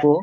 को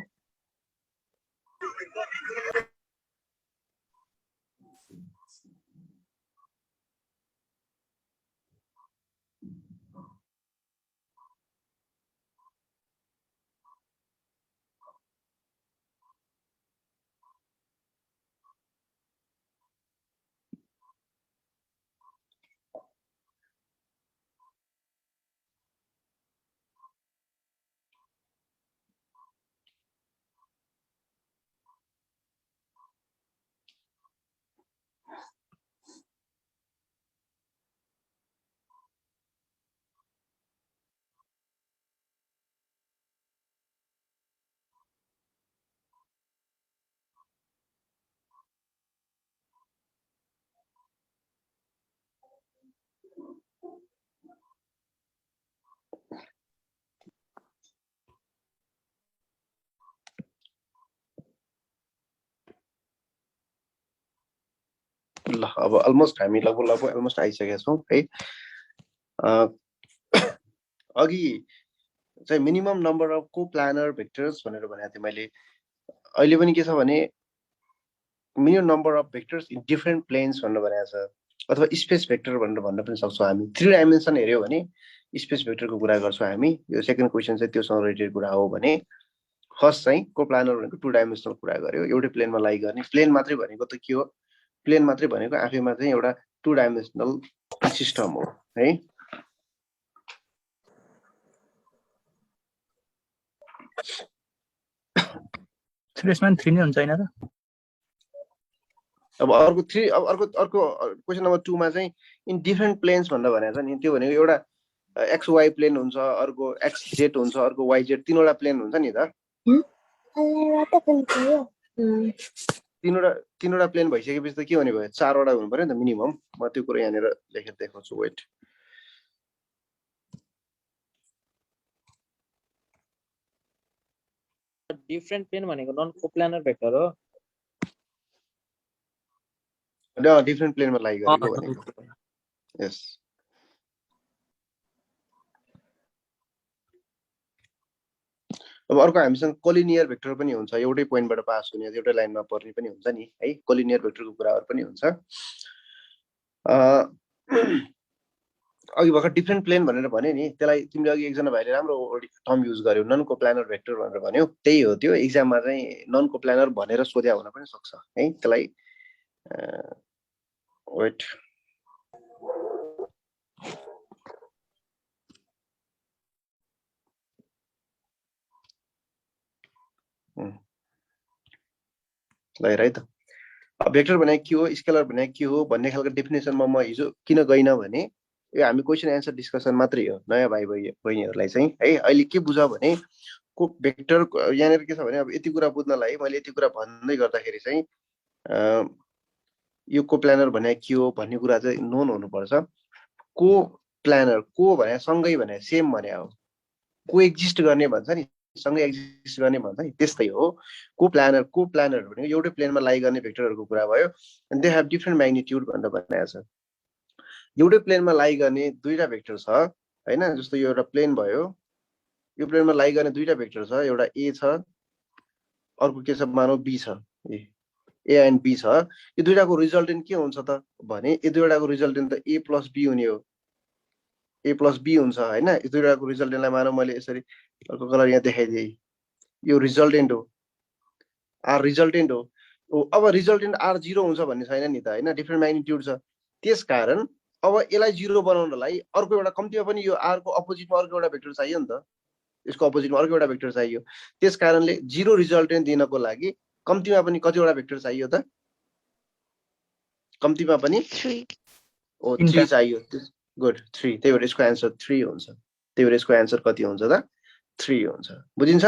ल अब अलमोस्ट हामी लगभग अलमोस्ट आइसकेका छौँ है। अघि चाहिँ मिनिमम नम्बर अफ को प्लानर भेक्टर्स भनेर भनेको थिएँ मैले। अहिले पनि के छ भने minimum number of vectors in different planes भनेर भनेको छ, अथवा स्पेस भेक्टर भनेर भन्न पनि सक्छौँ हामी। 3 डाइमेन्सन हेऱ्यो भने स्पेस भेक्टरको कुरा गर्छौँ हामी। यो सेकेन्ड क्वेसन चाहिँ त्योसँग रिलेटेड कुरा हो भने फर्स्ट चाहिँ को प्लानर भनेको 2 डाइमेन्सनल कुरा गर्यो, एउटै प्लेनमा लाई गर्ने। प्लेन मात्रै भनेको त के हो, प्लेन मात्रै भनेको आफैमा चाहिँ एउटा 2 डाइमेन्सनल सिस्टम हो है। त्यसमा 3 नै हुन्छ हैन र? अब अर्को 3 अब अर्को क्वेसन नम्बर 2 मा चाहिँ इन डिफरेन्ट प्लेन्स भनेर भनेको छ नि। त्यो भनेको एउटा XY प्लेन हुन्छ, अर्को XZ हुन्छ, अर्को YZ, 3वटा प्लेन हुन्छ नि त। तीनवटा प्लेन भइसकेपछि त के हुने भयो, 4वटा हुनु पर्यो नि त मिनिमम। म त्यो कुरा यहाँनिर लेखेर देखाउँछु, वेट। डिफरेन्ट प्लेन भनेको नन कोप्लानर भेक्टर हो। डिफरेन्ट प्लेनमा लाई गरेको भनेको। यस। अब अर्को हामीसँग कोलिनियर भेक्टर पनि हुन्छ, एउटै पोइन्टबाट पास हुने, एउटै लाइनमा पर्ने पनि हुन्छ नि है। कोलिनियर भेक्टरको कुराहरु पनि हुन्छ। अघि भर्खर डिफरेन्ट प्लेन भनेर भने नि, त्यसलाई तिमीले अघि एकजना भाइले राम्रो टर्म युज गर्यो, नन कोप्लानर भेक्टर भनेर भन्यो। त्यही हो, त्यो एक्जाममा चाहिँ नन कोप्लानर भनेर सोध्या हुन पनि सक्छ है। त्यसलाई वेट, ल हेर है त। भेक्टर भनेको के हो, स्केलर भनेको के हो भन्ने खालको डेफिनेसनमा म हिजो किन गइनँ भने यो हामी क्वेसन एन्सर डिस्कसन मात्रै हो नयाँ भाइ बहिनीहरूलाई चाहिँ है। अहिले के बुझ भने को भेक्टर यहाँनिर के छ भने, अब यति कुरा बुझ्नलाई मैले यति कुरा भन्दै गर्दाखेरि चाहिँ यो को प्लानर भनेको के हो भन्ने कुरा चाहिँ नोन हुनुपर्छ। को प्लानर, को भने सँगै भने सेम भने हो, को एक्जिस्ट गर्ने भन्छ नि, सँगै एक्जिस्ट गर्ने भन्छ नि, त्यस्तै हो को प्लानर। को प्लानर भनेको एउटै प्लेनमा लाई गर्ने भेक्टरहरूको कुरा भयो। And they have different magnitude भनेर भनेको छ। एउटै प्लेनमा लाई गर्ने दुईटा भेक्टर छ हैन। जस्तो यो एउटा प्लेन भयो, यो प्लेनमा लाई गर्ने दुईटा भेक्टर छ, एउटा ए छ, अर्को के छ मानौ बी छ। ए एन्ड बी छ। यो दुईटाको रिजल्टेन्ट के हुन्छ त भने, यो दुईटाको रिजल्टेन्ट त ए प्लस बी हुने हो, ए प्लस बी हुन्छ हैन। यो दुईटाको रिजल्टेन्टलाई मानौ मैले यसरी अर्को कलर यहाँ देखाइदिए, यो रिजल्टेन्ट हो, आर रिजल्टेन्ट हो। अब रिजल्टेन्ट आर 0 हुन्छ भन्ने छैन नि त हैन, डिफरेन्ट म्याग्निट्युड छ। त्यसकारण अब यसलाई 0 बनाउनलाई अर्को एउटा कम्तीमा पनि यो आर को अपोजिटमा अर्को एउटा भेक्टर चाहियो नि त, यसको अपोजिटमा अर्को एउटा भेक्टर चाहियो। त्यसकारणले 0 रिजल्टेन्ट दिनको लागि कम्तीमा पनि कतिवटा भेक्टर चाहियो त, कम्तीमा पनि 3 चाहियो। गुड, 3। त्यही भएर यसको एन्सर 3 हुन्छ। त्यही भएर यसको एन्सर कति हुन्छ त, 3 हुन्छ। बुझिन्छ?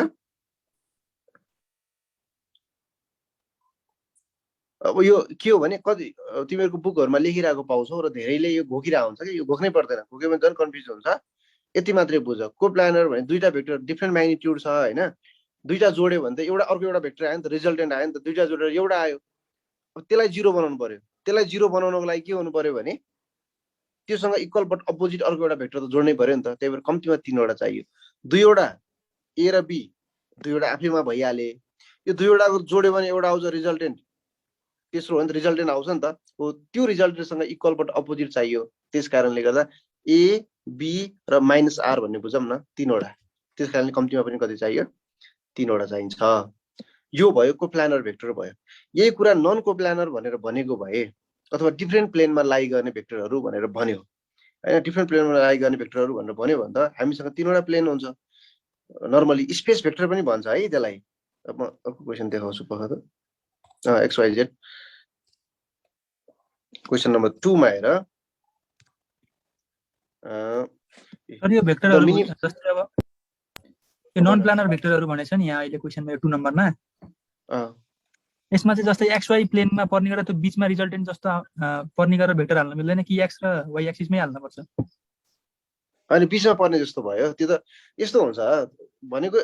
अब यो के हो भने कति तिमीहरूको बुकहरुमा लेखिरहेको पाउँछौ र धेरैले यो घोकिरहेको हुन्छ कि यो घोक्नै पर्दैन, घोक्यो भने झन् कन्फ्युज हुन्छ। यति मात्रै बुझ, को प्लानर भने दुईटा भेक्टर डिफरेन्ट म्याग्निट्युड छ हैन, दुईटा जोड्यो भने त एउटा अर्को एउटा भेक्टर आयो नि त, रिजल्टेन्ट आयो नि त। दुईटा जोडेर एउटा आयो, अब त्यसलाई 0 बनाउनु पर्यो। त्यसलाई 0 बनाउनको लागि के हुनु पर्यो भने त्योसँग इक्वल बट अपोजिट अर्को एउटा भेक्टर त जोड्नै पर्यो नि त। त्यही भएर कम्तीमा 3वटा चाहियो। दुईवटा ए र बी दुईवटा आफैमा भइहाले। यो दुईवटाको जोड्यो भने एउटा आउँछ रिजल्टेन्ट, तेस्रो हो नि त रिजल्टेन्ट आउँछ नि त। हो त्यो रिजल्टेन्टसँग इक्वल बट अपोजिट चाहियो। त्यस कारणले गर्दा ए बी र -r भन्ने बुझौँ न, 3वटा। त्यस कारणले कम्तीमा पनि कति चाहियो, 3वटा चाहिन्छ। यो भयो कोप्लानर भेक्टर भयो। यही कुरा नन कोप्लानर भनेर भनेको भए अथवा डिफ्रेन्ट प्लेनमा लाई गर्ने भेक्टरहरू भनेर भन्यो हैन, डिफ्रेन्ट प्लेनमा लाई गर्ने भेक्टरहरू भनेर भन्यो भने त हामीसँग 3वटा प्लेन हुन्छ। नर्मली स्पेस भेक्टर पनि भन्छ है त्यसलाई। अब म अर्को क्वेसन देखाउँछु पख त। XYZ क्वेसन नम्बर 2 मा हेर। सर यो भेक्टरहरु जस्तै अब यो नन प्लानर भेक्टरहरु भनेछ नि यहाँ अहिले क्वेसनमा 2 नम्बरमा, यसमा चाहिँ जस्तै XY प्लेनमा पर्ने गरेर त्यो बीचमा रिजल्टेन्ट जस्तो पर्ने गरेर भेक्टर हाल्न मिल्दैन कि X र Y एक्सिसमै हाल्न पर्छ? अनि बीचमा पर्ने जस्तो भयो। त्यो त यस्तो हुन्छ भनेको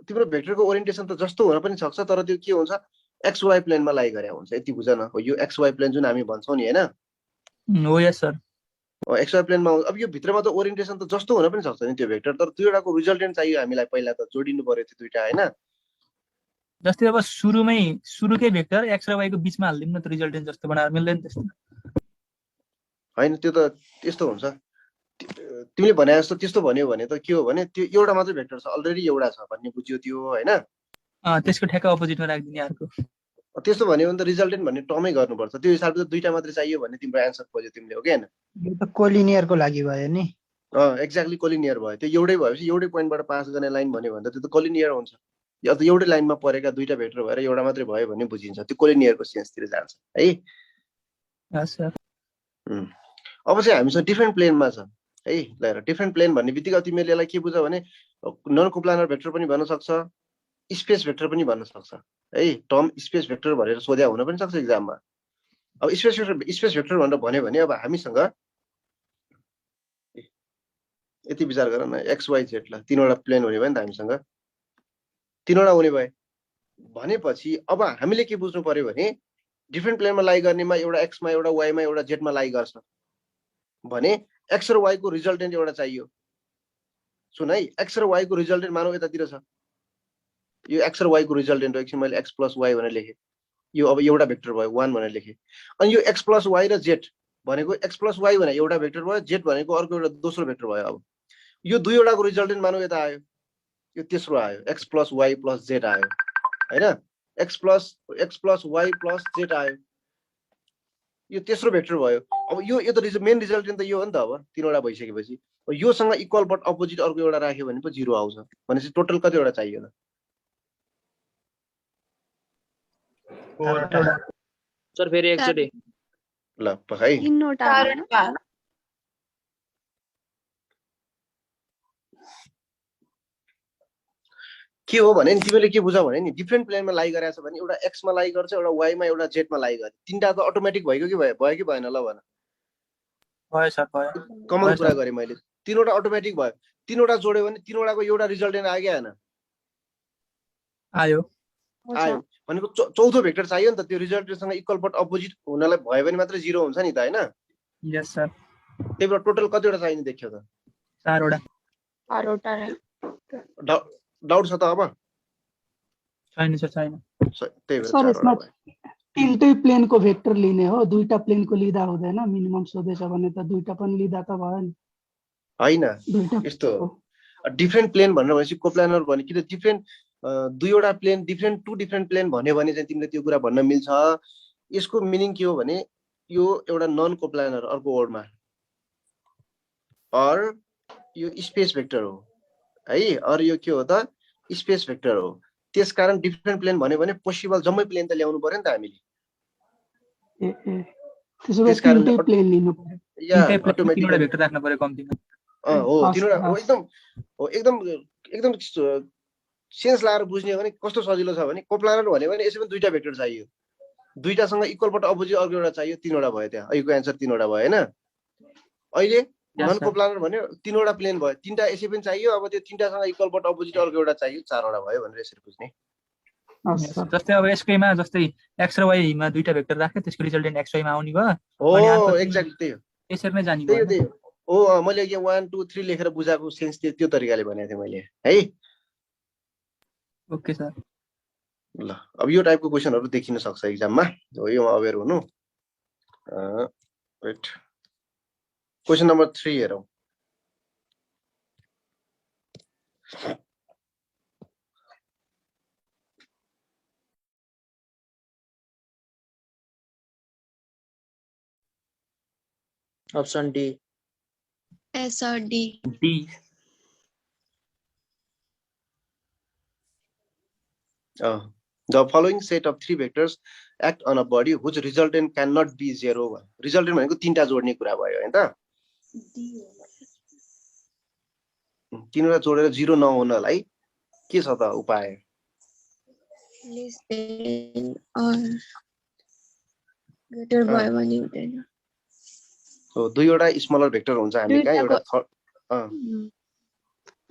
तिम्रो भेक्टरको ओरिएन्टेसन त जस्तो हुन पनि सक्छ, तर त्यो के हुन्छ XY प्लेनमा लाई गरे हुन्छ। यति बुझ न। हो यो XY प्लेन जुन हामी भन्छौं नि हैन, हो यस सर। XY प्लेनमा अब यो भित्रमा त ओरिएन्टेसन त जस्तो हुन पनि सक्छ नि त्यो भेक्टर, तर दुईवटाको रिजल्टेन्ट चाहियो हामीलाई। पहिला त जोडिनु पर्यो त्यो दुईटा हैन। जस्तै अब सुरुकै भेक्टर X र Y को बीचमा हाल्दिम न त रिजल्टेन्ट जस्तो बनाएर मिल्दैन त्यस्तो? हैन, त्यो त त्यस्तो हुन्छ। तिमीले भने जस्तो त्यस्तो भन्यो भने त के हो भने त्यो एउटा मात्र भेक्टर छ, अलरेडी एउटा छ भन्ने बुझ्यो त्यो हैन। त्यसको ठ्याक्क अपोजिटमा राख्दिने अर्को। त्यस्तो भन्यो भने त रिजल्टेन्ट भन्ने टर्मै गर्नुपर्छ। त्यो हिसाबले त दुईटा मात्रै चाहियो भन्ने तिम्रो आन्सर खोज्यो तिमीले, हो कि हैन? यो त कोलिनियरको लागि भयो नि। एक्ज्याक्टली कोलिनियर भयो। त्यो एउटै भएपछि एउटै पोइन्टबाट पास गर्ने लाइन भन्यो भने त त्यो त कोलिनियर हुन्छ। या त एउटै लाइनमा परेका दुईटा भेक्टर भएर एउटा मात्रै भयो भन्ने बुझिन्छ। त्यो कोलिनियरको सेन्सतिर जान्छ है। सर अब चाहिँ हामीसँग डिफ्रेन्ट प्लेनमा छ है। ल हेर, डिफ्रेन्ट प्लेन भन्ने बित्तिकै तिमीले यसलाई के बुझ भने नन कोप्लानर भेक्टर पनि भन्न सक्छ, स्पेस भेक्टर पनि भन्न सक्छ है। टर्म स्पेस भेक्टर भनेर सोध्या हुन पनि सक्छ एक्जाममा। अब स्पेस भेक्टर भनेर भन्यो भने अब हामीसँग यति विचार गर न, XYZ ल 3वटा प्लेन हुने भयो नि त हामीसँग, 3वटा हुने भयो भनेपछि अब हामीले के बुझ्नु पर्यो भने डिफ्रेन्ट प्लेनमा लाई गर्नेमा एउटा X मा एउटा Y मा एउटा Z मा लाई गर्छ भने X र Y को रिजल्टेन्ट एउटा चाहियो। सुन है, X र Y को रिजल्टेन्ट मानौ यतातिर छ, यो X र Y को रिजल्टेन्ट हो। एकछिन मैले X + Y भनेर लेखेँ। यो अब एउटा भेक्टर भयो 1 भनेर लेखेँ। अनि यो X + Y र Z भनेको X + Y भने एउटा भेक्टर भयो, Z भनेको अर्को एउटा दोस्रो भेक्टर भयो। अब यो दुईवटाको रिजल्टेन्ट मानौ यता आयो, यो तेस्रो आयो, X + Y + Z आयो हैन। X + Y + Z आयो, यो तेस्रो भेक्टर भयो। अब यो त मेन रिजल्टेन्ट त यो हो नि त। अब 3वटा भइसकेपछि योसँग इक्वल बट अपोजिट अर्को एउटा राख्यो भने पो 0 आउँछ। भनेपछि टोटल कतिवटा चाहियो त? सर फेरि एकचोटि ल पखाइ। 3वटा के हो भने नि तिमीले के बुझ भने नि डिफ्रेन्ट प्लेनमा लाई गरेछ भने एउटा X मा लाई गर्छ, एउटा Y मा एउटा Z मा लाई गर्छ। तीनटा त अटोमेटिक भयो कि भएन? ल भन। भयो सर, भयो। कमन कुरा गरे मैले। 3वटा अटोमेटिक भयो। 3वटा जोड्यो भने 3वटाको एउटा रिजल्टेन्ट आयो कि आएन? आयो। भनेको चौथो भेक्टर चाहियो नि त। त्यो रिजल्टेन्टसँग इक्वल बट अपोजिट हुनलाई भयो भने मात्र 0 हुन्छ नि त हैन? यस सर। त्यही भएर टोटल कतिवटा चाहिने देखियो त? 4वटा। डाउट छ त अब? छैन सर, छैन। त्यही भएर सर यसमा तिनटै प्लेनको भेक्टर लिने हो, दुईटा प्लेनको लिदा हुँदैन। मिनिमम सोधेछ भने त दुईटा पनि लिदा त भयो नि हैन। यस्तो डिफ्रेन्ट प्लेन भनेर भनेपछि कोप्लानर भने कि त डिफ्रेन्ट दुईवटा प्लेन टु डिफ्रेन्ट प्लेन भन्यो भने चाहिँ तिमीले त्यो कुरा भन्न मिल्छ। यसको मिनिङ के हो भने यो एउटा नन कोप्लानर, अर्को वर्डमा और यो स्पेस भेक्टर हो है। और यो के हो त? स्पेस भेक्टर हो। त्यसकारण डिफ्रेन्ट प्लेन भन्यो भने पोसिबल जम्मै प्लेन त ल्याउनु पर्यो नि त हामीले। त्यसकारण प्लेन लिनु पर्यो या अटोमेटिक भेक्टर राख्नु पर्यो कम्तीमा। हो 3वटा हो। एकदम सेन्स लाएर बुझ्ने हो भने कस्तो सजिलो छ भने कोप्लानर भन्यो भने यसै पनि दुईटा भेक्टर चाहियो, दुईटासँग इक्वल बट अपोजिट अर्को एउटा चाहियो। 3वटा भयो त्यहाँ। अहिलेको एन्सर 3वटा भयो हैन? अहिले नन कोप्लानर भन्यो 3वटा प्लेन भयो, 3टा यसै पनि चाहियो। अब त्यो 3टासँग इक्वल बट अपोजिट अर्को एउटा चाहियो, 4वटा भयो भनेर यसरी बुझ्ने। जस्तै अब यसकैमा जस्तै X र Y मा दुईटा भेक्टर राख्यो, त्यसको रिजल्टेन्ट XY मा आउने भयो। हो एक्ज्याक्टली त्यही हो। यसरी नै जानी त्यही भयो। हो मैले यहाँ 1 2 3 लेखेर बुझाएको सेन्स त्यो तरिकाले भनेको थिएँ मैले है। Okay sir. ल अब यो टाइपको क्वेसनहरु देखिन सक्छ एक्जाममा, हो यो अवेर हुनु। वेट, क्वेसन नम्बर 3 हेरौँ। Option D. S or D. D. The following set of 3 vectors act on a body whose resultant cannot be 0. Resultant भनेको तीनटा जोड्ने कुरा भयो हैन त? तीनवटा जोडेर 0 नहुनलाई के छ त उपाय? Less than or greater भयो भने हुँदैन। हो, दुईवटा स्मलर भेक्टर हुन्छ हामी कहाँ एउटा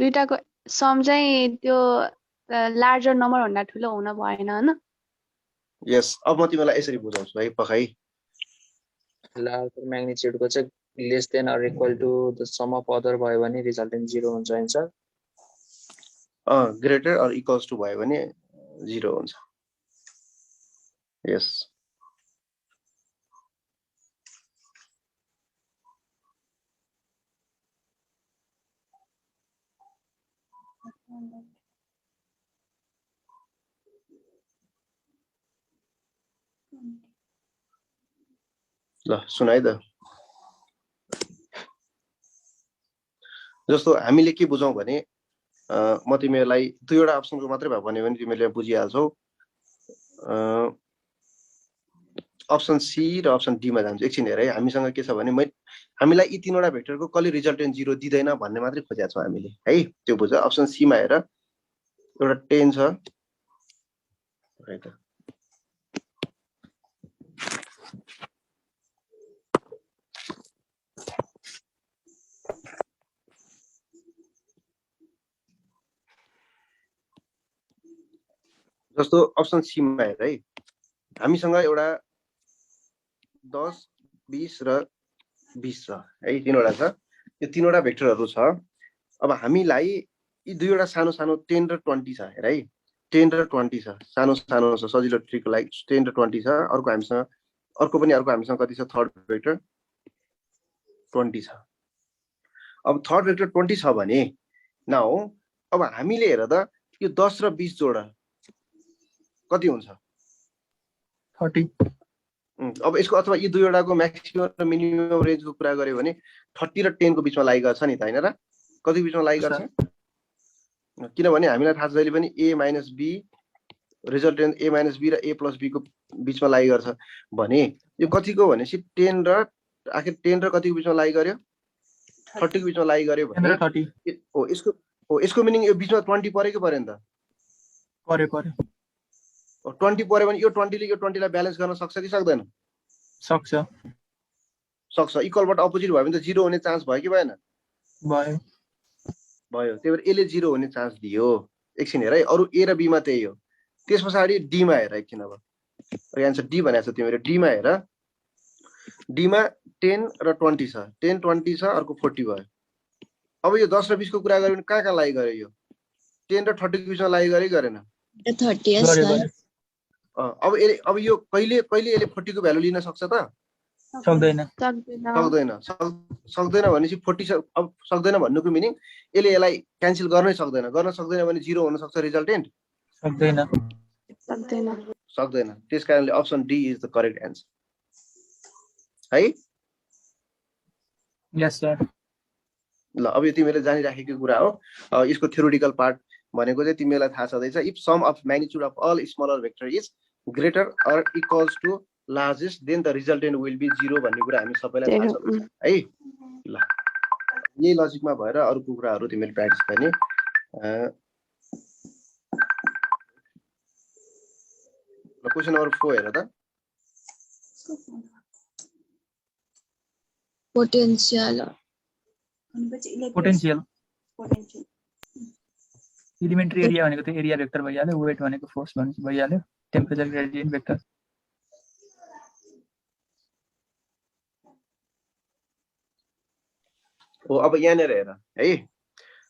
दुईटाको सम चाहिँ त्यो लार्जर नम्बर भन्दा ठुलो हुन भएन हैन? यस, अब म तिमीलाई यसरी बुझाउँछु है पखाइ। लार्जर म्याग्निट्युड को चाहिँ less than or equal to the sum of other भयो भने रिजल्टेन्ट 0 हुन्छ answer. Greater or equals to भयो भने 0 हुन्छ। यस। ल सुनाइ त। जस्तो हामीले के बुझौं भने म तिमीलाई दुईवटा अप्सनको मात्रै भए भने तिमीले बुझिहाल्छौ। अप्सन सी र अप्सन डी मा जान्छु। एकछिन हेर है, हामीसँग के छ भने हामीलाई यी तीनवटा भेक्टरको कसले रिजल्टेन्ट 0 दिदैन भन्ने मात्रै खोजेका छौं हामीले है। त्यो बुझ। अप्सन सी मा हेर, एउटा 10 छ है त। जस्तो अप्सन सी मा हेर है, हामीसँग एउटा 10, 20 र 20 छ है, तीनवटा छ। यो तीनवटा भेक्टरहरु छ। अब हामीलाई यी दुईवटा सानो सानो 10 र 20 छ हेर है। 10 र 20 छ, सानो सानो छ, सजिलो ट्रिकको लागि 10 र 20 छ। अर्को हामीसँग कति छ? थर्ड भेक्टर 20 छ। अब थर्ड भेक्टर 20 छ भने नाउ अब हामीले हेर त यो 10 र 20 जोड कति हुन्छ? 30। अब यसको अथवा यी दुईवटाको म्याक्सिमम र मिनिमम रेन्जको कुरा गर्यो भने 30 र 10 को बीचमा लागेको छ नि त हैन र? कति बीचमा लागेको छ? किनभने हामीलाई थाहा छ जहिले पनि a minus b resultant a minus b र a प्लस b को बीचमा लागेको छ भने यो कतिको भनेपछि 10 र आखिर 10 र कतिको बीचमा लागेको गर्यो? 30 को बीचमा लागेको गर्यो भने यसको मिनिङ यो बीचमा 20 परेको पर्यो नि त? पर्यो। 20 पर्यो भने यो 20 ले यो 20 लाई ब्यालेन्स गर्न सक्छ कि सक्दैन? सक्छ। इक्वलबाट अपोजिट भयो भने त 0 हुने चान्स भयो कि भएन? भयो। त्यही भएर यसले 0 हुने चान्स दियो। एकछिन हेर है, अरु ए र बी मा त्यही हो। त्यसपछि डी मा हेर एकछिन। अब आन्सर डी भनेको छ तिमीले। डी मा हेर, डी मा 10 र 20 छ। 10 20 छ, अर्को 40 भयो। अब यो 10 र 20 को कुरा गर्यो भने कहाँ लागि गर्यो? यो 10 र 30 को बीचमा लागि गर्यो कि गरेन? 30 सर। अब यो कहिले यसले 40 को भ्यालु लिन सक्छ त? सक्दैन भनेपछि 40 अब सक्दैन भन्नुको मिनिङ यसलाई क्यान्सल गर्नै सक्दैन। भने 0 हुन सक्छ रिजल्टेन्ट? सक्दैन। त्यसकारणले option D is the correct answer है। यस सर। ल अब यो तिमीले जानिराखेको कुरा हो। यसको थ्योरेटिकल पार्ट भनेको चाहिँ तिमीलाई थाहा छँदैछ। If sum of magnitude of all smaller vector is greater or equals to largest then the resultant will be 0 भन्ने कुरा हामी सबैलाई थाहा छ है। ल यही लजिकमा भएर अरुको कुराहरु तिमीले प्र्याक्टिस गर्ने। ल क्वेशन नम्बर 4 हेर त। पोटेन्शियल एलिमेन्ट्री एरिया भनेको त एरिया भेक्टर भइहाल्यो, वेट भनेको फोर्स भइहाल्यो, टेम्परेचर ग्रेडियन्ट भेक्टर। हो अब यहाँनिर हेर है,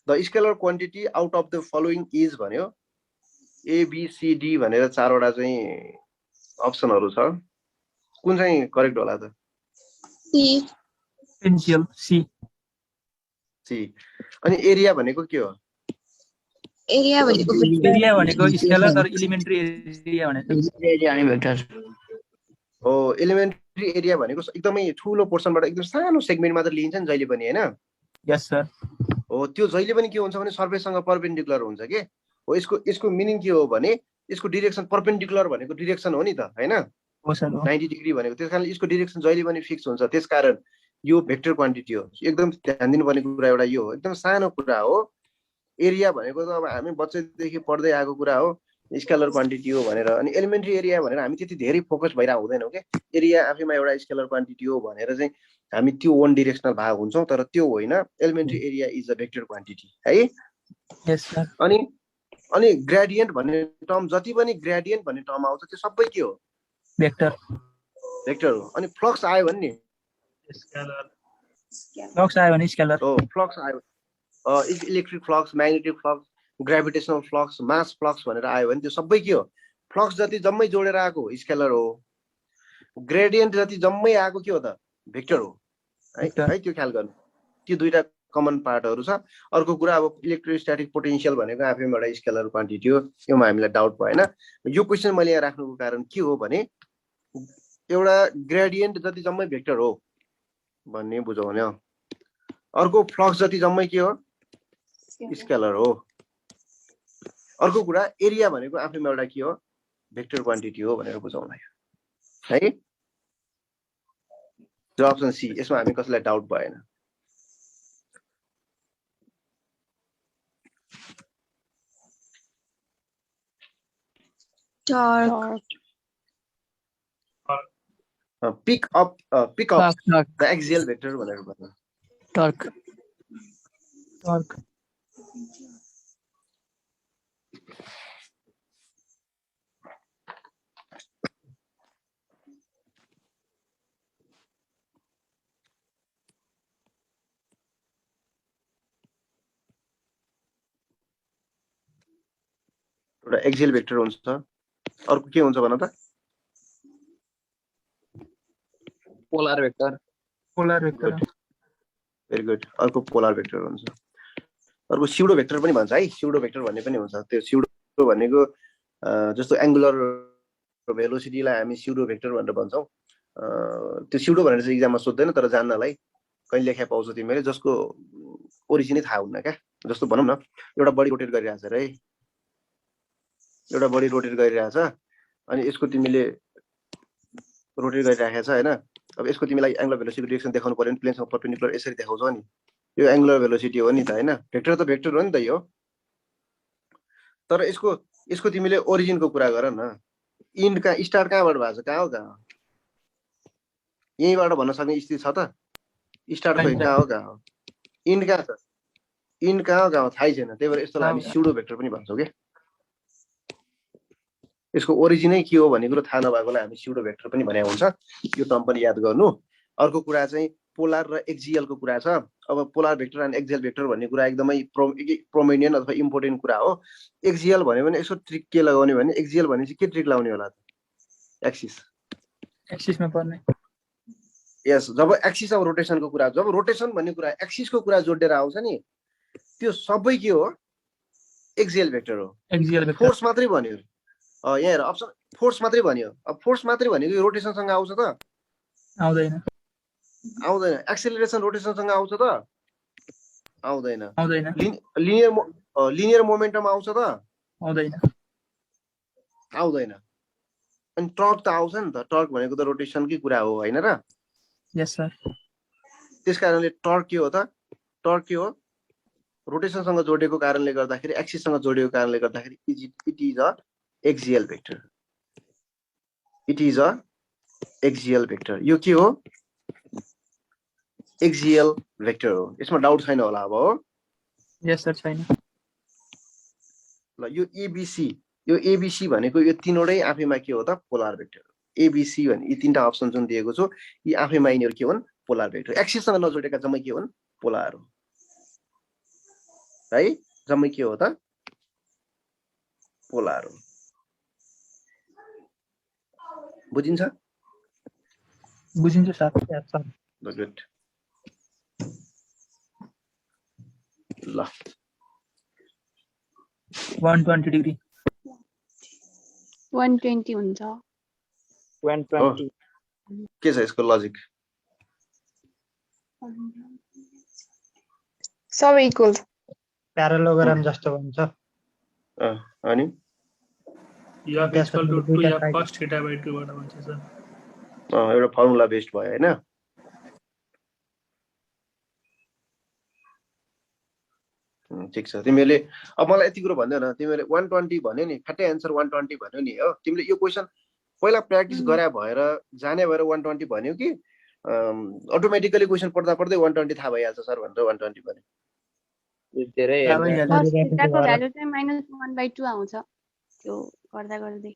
the scalar quantity out of the following is भन्यो ABCD भनेर चारवटा चाहिँ अप्सनहरु छ, कुन चाहिँ करेक्ट होला त? C. Potential C. सी। अनि एरिया भनेको के हो? एरिया भनेको एरिया भनेको स्केलर तर एलिमेन्ट्री एरिया भनेको एरिया अनि भेक्टर हो। एलिमेन्ट्री एरिया भनेको एकदमै ठुलो पोर्सनबाट एकदम सानो सेगमेन्ट मात्र लिइन्छ नि जहिले पनि, हैन? यस सर। हो, त्यो जहिले पनि के हुन्छ भने सर्फेससँग परपेन्डिकुलर हुन्छ के हो। यसको मिनिङ के हो भने यसको डाइरेक्सन परपेन्डिकुलर भनेको डाइरेक्सन हो नि त, हैन? हो सर। 90 डिग्री भनेको, त्यसकारणले यसको डाइरेक्सन जहिले पनि फिक्स हुन्छ। त्यसकारण यो भेक्टर क्वान्टिटी हो। एकदम ध्यान दिनुपर्ने कुरा एउटा यो हो, एकदम सानो कुरा हो। एरिया भनेको त अब हामी बच्चैदेखि पढ्दै आएको कुरा हो, स्केलर क्वान्टिटी हो भनेर। अनि एलिमेन्ट्री एरिया भनेर हामी त्यति धेरै फोकस भइरा हुँदैनौँ के। एरिया आफैमा एउटा स्केलर क्वान्टिटी हो भनेर चाहिँ हामी त्यो वन डाइरेक्सनल भाग हुन्छौँ, तर त्यो होइन। Elementary area is a vector quantity है। यस सर। अनि ग्रेडियन्ट भन्ने टर्म, जति पनि ग्रेडियन्ट भन्ने टर्म आउँछ त्यो सबै के हो? भेक्टर हो। अनि फ्लक्स आयो भने नि स्केलर, फ्लक्स आयो भने स्केलर हो। फ्लक्स आयो, electric flux, magnetic flux, gravitational flux, mass flux भनेर आयो भने त्यो सबै के हो? फ्लक्स जति जम्मै जोडेर आएको स्केलर हो। ग्रेडियन्ट जति जम्मै आएको के हो त? भेक्टर हो है। त्यो ख्याल गर्नु। त्यो दुईटा कमन पार्टहरु छ। अर्को कुरा अब इलेक्ट्रोस्ट्याटिक पोटेन्शियल भनेको आफैमा एउटा स्केलर क्वान्टिटी हो, योमा हामीलाई डाउट भएन। यो क्वेशन मैले यहाँ राख्नुको कारण के हो भने एउटा ग्रेडियन्ट जति जम्मै भेक्टर हो भन्ने बुझाउने हो। अर्को फ्लक्स जति जम्मै के हो? स्केलर हो। अर्को कुरा एरिया भनेको आफैमा एउटा के हो? भेक्टर क्वान्टिटी हो भनेर बुझाउनु है। जो अप्सन सी, यसमा हामी कसैलाई डाउट भएन। torque. Pick up the axial vector भनेर भन्नु। टर्क एउटा एक्सियल भेक्टर हुन्छ, अर्को के हुन्छ भन त? Polar vector. Very good. अर्को पोलर भेक्टर हुन्छ। अर्को स्युडो भेक्टर पनि भन्छ है। स्युडो भेक्टर भन्ने पनि हुन्छ। त्यो स्युडो भनेको जस्तो एंगुलर भेलोसिटीलाई हामी स्युडो भेक्टर भनेर भन्छौं। त्यो स्युडो भनेर चाहिँ एक्जाममा सोध्दैन, तर जान्नलाई कहिले लेखा पाउँछ तिमीले, जसको ओरिजिनै थाहा हुन्न क्या। जस्तो भनौं न, एउटा बडी रोटेट गरिरहेछ रे, एउटा बडी रोटेट गरिरहेछ, अनि यसको तिमीले रोटेट गरिराखेको छ हैन। अब यसको तिमीलाई एंगुलर भेलोसिटी डाइरेक्सन देखाउनु पर्यो भने प्लेनसँग परपेन्डिकुलर यसरी देखाउँछ नि, यो एंगुलर भेलोसिटी हो नि त हैन। भेक्टर त भेक्टर हो नि त यो। तर यसको तिमीले ओरिजिनको कुरा गर न। इन्ड का स्टार्ट कहाँबाट भएको छ? कहाँ हो कहाँ हो? यहीँबाट भन्न सक्ने स्थिति छ त? स्टार्ट खोइ कहाँ हो कहाँ हो? इन्ड कहाँ छ? इन्ड कहाँ हो कहाँ हो थाहै छैन। त्यही भएर यसलाई हामी स्युडो भेक्टर पनि भन्छौं के। यसको ओरिजिनै के हो भन्ने कुरो थाहा नभएकोलाई हामी स्युडो भेक्टर पनि भने हुन्छ। यो टर्म पनि याद गर्नु। अर्को कुरा चाहिँ पोलर र एक्सियल को कुरा छ। अब polar vector and axial vector भन्ने कुरा एकदमै प्रोमिनेन्ट अथवा इम्पोर्टेन्ट कुरा हो। एक्सियल भन्यो भने यसो ट्रिक के लगाउने भने, एक्सियल भने चाहिँ के ट्रिक लगाउने होला त? एक्सिसमा पर्ने। यस, जब एक्सिस अफ रोटेसनको कुरा, जब रोटेसन भन्ने कुरा एक्सिसको कुरा जोडेर आउँछ नि, त्यो सबै के हो? एक्सियल भेक्टर हो। Axial vector. फोर्स मात्रै भन्यो यहाँ हेर, अप्सन फोर्स मात्रै भन्यो। अब फोर्स मात्रै भनेको यो रोटेसनसँग आउँछ त? आउँदैन। एक्सेलरेसन रोटेसनसँग आउँछ त? आउँदैन। आउँदैन। लिनियर मोमेन्टम आउँछ त? आउँदैन। आउँदैन। अनि टर्क त आउँछ नि त। टर्क भनेको त रोटेसनकै कुरा हो हैन र? यस सर। त्यसकारणले टर्क के हो त? टर्क के हो? रोटेसनसँग जोडेको कारणले गर्दाखेरि, एक्सिससँग जोडेको कारणले गर्दाखेरि it is a axial vector. It is a axial vector. यो के हो? एक्सियल भेक्टर हो। यसमा डाउट छैन होला अब? हो, यस सर, छैन। ल यो एबीसी भनेको यो तीनवटै आफैमा के हो त? Polar vector. एबीसी भने यी तीनटा अप्सन जुन दिएको छु, यी आफैमा यिनीहरू के हुन्? Polar vector. एक्सिससँग नजोडेका जम्मै के हुन्? पोलर हो है। जम्मै के हो त? पोलर हो। बुझिन्छ? बुझिन्छ सर। गुड। ल 120 डिग्री 120 हुन्छ। 120 के छ यसको लजिक? सबै इक्वल प्यारालोग्राम जस्तो भन्छ। अनि f equal to 2f cos θ by 2 बाट भन्छ सर। एउटा फर्मुला बेस्ड भयो हैन? ठिक छ। तिमीले अब मलाई यति कुरा भन्दैन, तिमीले 120 भन्यो नि, फ्याटै एन्सर 120 भन्यो नि हो। तिमीले यो क्वेशन पहिला प्र्याक्टिस गरे भएर जाने भएर 120 भन्यो कि अटोमेटिकली क्वेशन पढ्दा पढ्दै 120 थाहा भइहाल्छ सर भनेर 120 भन्यो? धेरै cos θ को भ्यालु चाहिँ -1/2 आउँछ त्यो गर्दा गर्दै।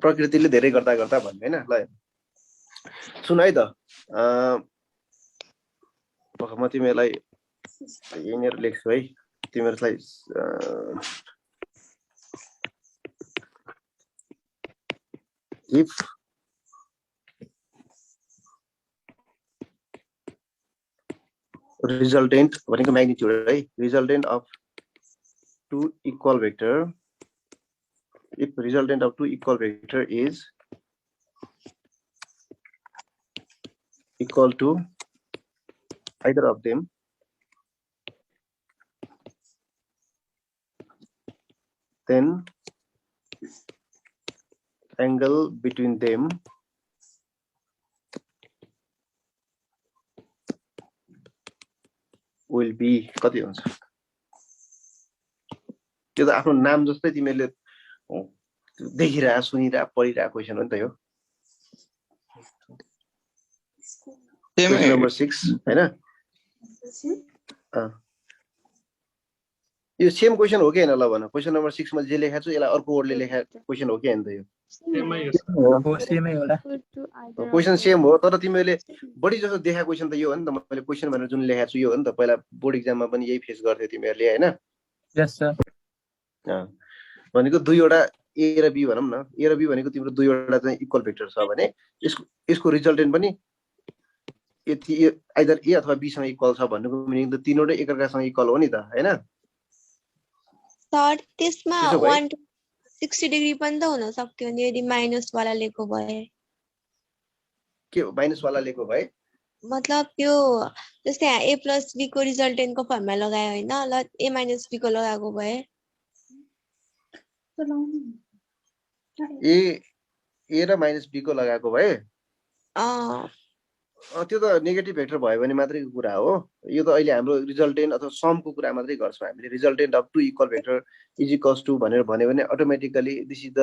प्रकृतिले धेरै गर्दा गर्दा भन्ने हैन। ल सुन है त, म तिमीलाई यिनीहरु लेख्छु है, तिमीहरुलाई if resultant भनेको म्याग्निट्युड है, resultant of two equal vector, if resultant of two equal vector is equal to either of them, then angle between them will be कति हुन्छ? त्यो त आफ्नो नाम जस्तै तिमीले देखिरा सुनिरा पढिरा क्वेशन हो नि त यो। क्वेशन नम्बर 6 हैन? यो सेम क्वेशन हो कि हैन? ल भन, क्वेशन नम्बर 6 मा जे लेखेको छु यसलाई अर्को वर्डले लेखेको क्वेशन हो कि हैन त यो? सेमै होला। क्वेशन सेम हो, तर तिमीले बढी जसो देखाएको क्वेशन त यो हो नि त। मैले क्वेशन भनेर जुन लेखेको छु यो हो नि त। पहिला बोर्ड एक्जाममा पनि यही फेस गर्थ्यो तिमीहरुले हैन? यस सर। भनेको दुईवटा ए र बी भनौं न, ए र बी भनेको तिम्रो दुईवटा चाहिँ इक्वल भेक्टर छ भने यसको रिजल्टेन्ट पनि यति आइदर ए अथवा बी सँग इक्वल छ भन्नुको मिनिङ त तीनवटै एकअर्कासँग इक्वल हो नि त हैन? सर त्यसमा 160 डिग्री पनि त हुन सक्थ्यो नि यदि माइनस वाला लेको भए। के हो माइनस वाला लेको भए? मतलब त्यो जस्तै a + b को रिजल्टेन्ट को फर्ममा लगायो हैन, ल a - b को लगाएको भए ए र माइनस बी को लगाएको भए त्यो त नेगेटिभ भेक्टर भयो भने मात्रै कुरा हो। यो त अहिले हाम्रो रिजल्टेन्ट अथवा समको कुरा मात्रै गर्छौं हामीले। Resultant of two equal vector is equals to भनेर भन्यो भने automatically this is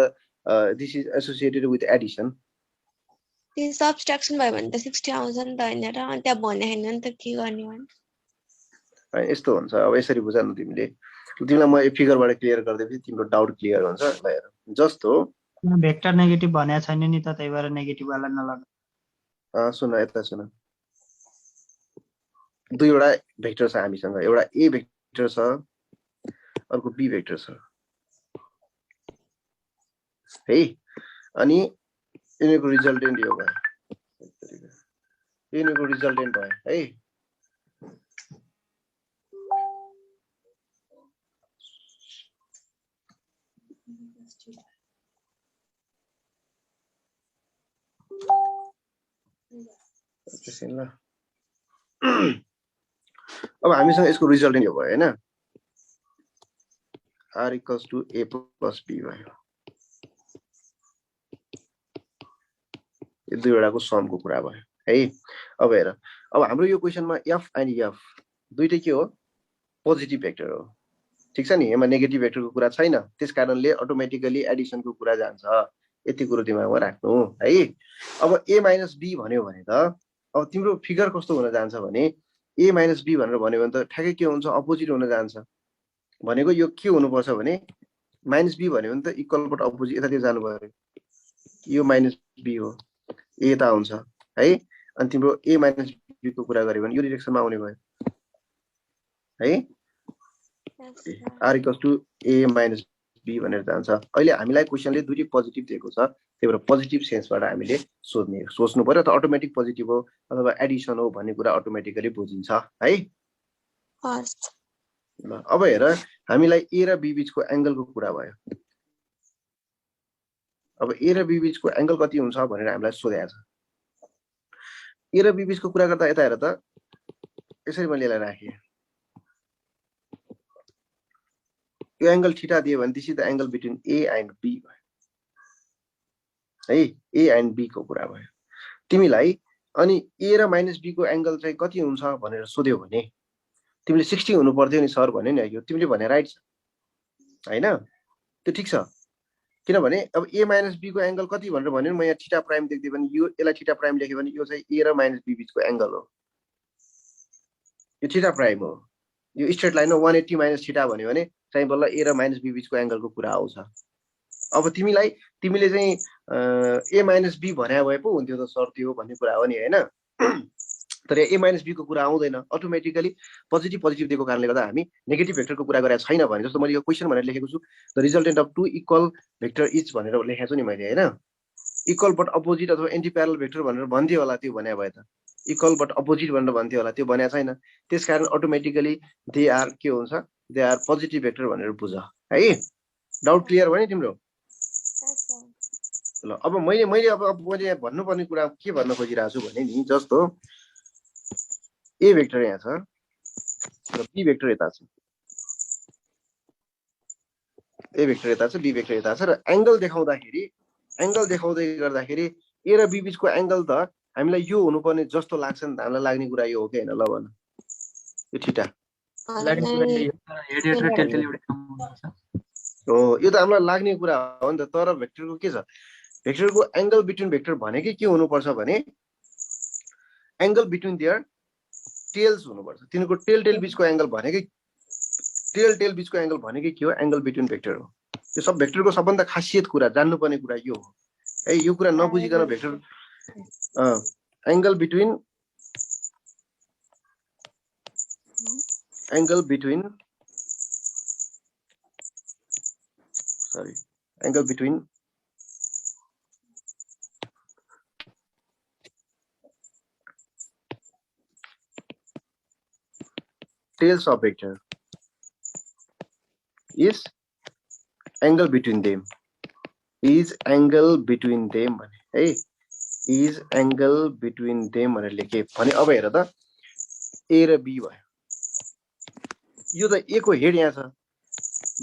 associated with addition. त्यो सब्ट्र्याक्सन भयो भने त 60 आउँछ नि त हैन र? अनि त्यहाँ भने हैन नि त के गर्ने भने। यस्तो हुन्छ। अब यसरी बुझ न तिमीले। तिमीलाई म यो फिगरबाट क्लियर गर्दैछु, तिम्रो डाउट क्लियर हुन्छ। ल हेर, जस्तो भेक्टर नेगेटिभ भनेको छैन नि त, त्यही भएर नेगेटिभ वाला नलगा। सुन यता सुन, दुईवटा भेक्टर छ हामीसँग, एउटा ए भेक्टर छ अर्को बी भेक्टर छ है। अनि यिनीहरुको रिजल्टेन्ट यो भयो, यिनीहरुको रिजल्टेन्ट भयो है। अब हामीसँग यसको रिजल्टेन्ट यो भयो हैन? r equals to a + b भयो। यो दुईवटाको समको कुरा भयो है। अब हेर, अब हाम्रो यो क्वेशनमा f एन्ड f दुईटै के हो? पोजिटिभ भेक्टर हो। ठीक छ नि? यसमा नेगेटिभ भेक्टरको कुरा छैन, त्यसकारणले अटोमेटिकली एडिसनको कुरा जान्छ। यति कुरो दिमागमा राख्नु है। अब a - b भन्यो भने त अब तिम्रो फिगर कस्तो हुन जान्छ भने a - b भनेर भन्यो भने त ठ्याक्कै के हुन्छ? अपोजिट हुन जान्छ। भनेको यो के हुनुपर्छ भने -b भन्यो भने त इक्वलबाट अपोजिट यतातिर जानु पर्यो। यो -b हो, ए यता हुन्छ है। अनि तिम्रो a - b को कुरा गर्यो भने यो डिरेक्सनमा आउने भयो है। R equals to A minus B भनेर जान्छ। अहिले हामीलाई क्वेसनले दुईटै पोजिटिभ दिएको छ, त्यही भएर पोजिटिभ सेन्सबाट हामीले सोच्नु पर्यो, त अटोमेटिक पोजिटिभ हो अथवा एडिसन हो भन्ने कुरा अटोमेटिकली बुझिन्छ है। हस् ल अब हेर हामीलाई ए र बी बीचको एंगलको कुरा भयो। अब ए र बी बीचको एंगल कति हुन्छ भनेर हामीलाई सोधेको छ। ए र बी बीचको कुरा गर्दा यता हेर त, यसरी मैले यसलाई राखेँ, यो एंगल थीटा दियो भने this is the angle between A and B है, ए एन्ड बी को कुरा भयो। तिमीलाई अनि ए र माइनस बी को एंगल चाहिँ कति हुन्छ भनेर सोध्यो भने तिमीले 60 हुनु पर्थ्यो नि सर भने नि, यो तिमीले भने राइट छ हैन, त्यो ठीक छ। किनभने अब ए माइनस बी को एंगल कति भनेर भन्यो म यहाँ थीटा प्राइम देख्दै भने यो यसलाई थीटा प्राइम लेख्यो भने यो चाहिँ ए र माइनस बी बीचको एंगल हो, यो थीटा प्राइम हो। यो स्ट्रेट लाइनमा 180 माइनस थीटा भन्यो भने चाहिँ बल्ल ए र माइनस बी बीचको एंगलको कुरा आउँछ। अब तिमीले चाहिँ ए माइनस बी भने भए पो हुन्थ्यो त सर त्यो भन्ने कुरा हो नि हैन। तर ए माइनस बी को कुरा आउँदैन, अटोमेटिकली पोजिटिभ दिएको कारणले गर्दा हामी नेगेटिभ भेक्टरको कुरा गरेको छैन भने जस्तो मैले यो क्वेसन भनेर लेखेको छु, the resultant of two equal vector which भनेर लेखेको छु नि मैले हैन। इक्वल बट अपोजिट अथवा एन्टी प्यारल भेक्टर भनेर भन्थ्यो होला, त्यो भने भए त इक्वल बट अपोजिट भनेर भन्थ्यो होला, त्यो भने छैन। त्यसकारण अटोमेटिकली दे आर के हुन्छ, दे आर पोजिटिभ भेक्टर भनेर बुझ है। डाउट क्लियर भयो नि तिम्रो? ल अब मैले मैले भन्नुपर्ने कुरा के भन्न खोजिरहेको छु भने नि, जस्तो ए भेक्टर यहाँ छ र बी भेक्टर यता छ, ए भेक्टर यता छ, बी भेक्टर यता छ, र एंगल देखाउँदै गर्दाखेरि ए र बी बीचको एंगल त हामीलाई यो हुनुपर्ने जस्तो लाग्छ नि त, हामीलाई लाग्ने कुरा यो हो कि हैन? ल भन, यो थीटा हो, यो त हामीलाई लाग्ने कुरा हो नि त। तर भेक्टरको के छ, भेक्टरको एंगल बिट्विन भेक्टर भनेकै के हुनुपर्छ भने एंगल बिट्विन देयर टेल्स हुनुपर्छ। तिनीको टेल बीचको एंगल भनेकै के हो? एंगल बिट्विन भेक्टर हो। यो सब भेक्टरको सबभन्दा खासियत कुरा, जान्नुपर्ने कुरा यो हो है। यो कुरा नबुझिकन vector angle between tails of vector is angle between them भने है, is angle between them भनेर लेखे भने। अब हेर त ए र बी भयो, यो त ए को हेड यहाँ छ,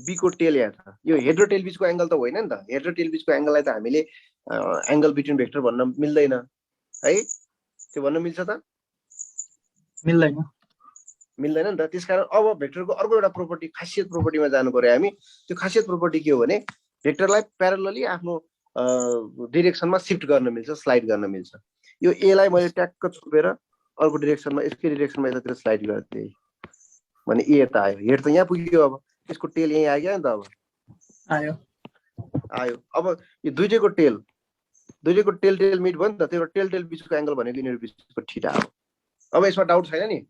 बी को टेल यहाँ छ, यो हेड र टेल बीचको एंगल त होइन नि त। हेड र टेल बीचको एंगललाई त हामीले एंगल बिट्विन भेक्टर भन्न मिल्दैन है, त्यो भन्न मिल्छ त? मिल्दैन नि त। त्यसकारण अब भेक्टरको अर्को एउटा प्रोपर्टी, खासियत प्रोपर्टीमा जानु पर्यो हामी। त्यो खासियत प्रोपर्टी के हो भने भेक्टरलाई प्यारलली आफ्नो डिरेक्सनमा शिफ्ट गर्न मिल्छ, स्लाइड गर्न मिल्छ। यो ए लाई मैले ट्याक्क छोपेर अर्को डिरेक्सनमा, यसकै डिरेक्सनमा यतातिर स्लाइड गर्दै भने ए यता आयो, हेड त यहाँ पुग्यो, अब त्यसको टेल यही आयो नि त, अब आयो। अब यो दुईटैको टेल मिट भयो नि त, त्यो टेल बीचको एंगल भनेको यिनीहरू बीचको थीटा हो। अब यसमा डाउट छैन नि?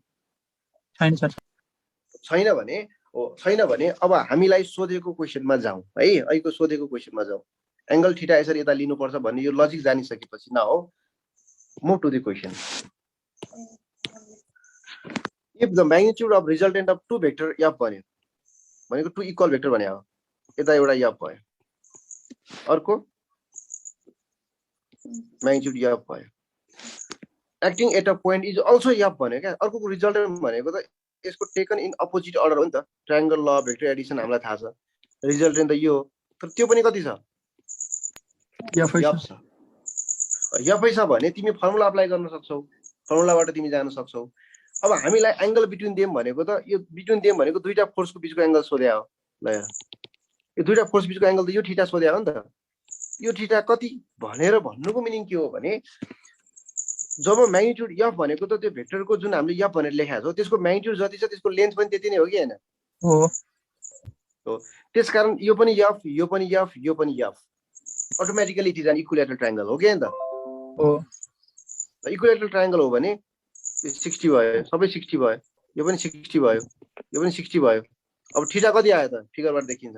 छैन भने अब हामीलाई सोधेको क्वेसनमा जाउँ है। अहिलेको सोधेको क्वेसनमा जाउँ, एंगल थीटा यसरी यता लिनुपर्छ भन्ने यो लजिक जानिसकेपछि न हो, move to the question. If the magnitude of resultant of two vector F भन्यो भनेको टु इक्वल भेक्टर भने हो, यता एउटा एफ भयो, अर्को मैग्निट्युड एफ भयो, acting at a point is also F भन्यो क्या। अर्को रिजल्टेन्ट भनेको त यसको टेकन इन अपोजिट अर्डर हो नि त। ट्रायंगल ल भेक्टर एडिसन हामीलाई थाहा छ, रिजल्टेन्ट त यो हो, तर त्यो पनि कति छ? एफ छ भने तिमी फर्मुला अप्लाई गर्न सक्छौ, फर्मुलाबाट तिमी जान सक्छौ। अब हामीलाई एंगल बिट्विन देम भनेको त यो बिट्विन देम भनेको दुईटा फोर्सको बीचको एंगल सोध्या हो। ल यो दुईटा फोर्स बीचको एंगल त यो थीटा सोध्या हो नि त। यो थीटा कति भनेर भन्नुको मिनिङ के हो भने जब मैग्निट्युड एफ भनेको त त्यो भेक्टरको जुन हामीले एफ भनेर लेखेका छौं त्यसको मैग्निट्युड जति छ त्यसको लेन्थ पनि त्यति नै हो कि हैन? हो। त्यसकारण यो पनि एफ, यो पनि एफ, यो पनि F, automatically it is an equilateral triangle हो कि हैन त? हो। इक्विलेटरल ट्रायंगल हो भने 60 भयो, सबै 60 भयो, यो पनि 60 भयो, यो पनि 60 भयो, अब थीटा कति आयो त फिगरबाट देखिन्छ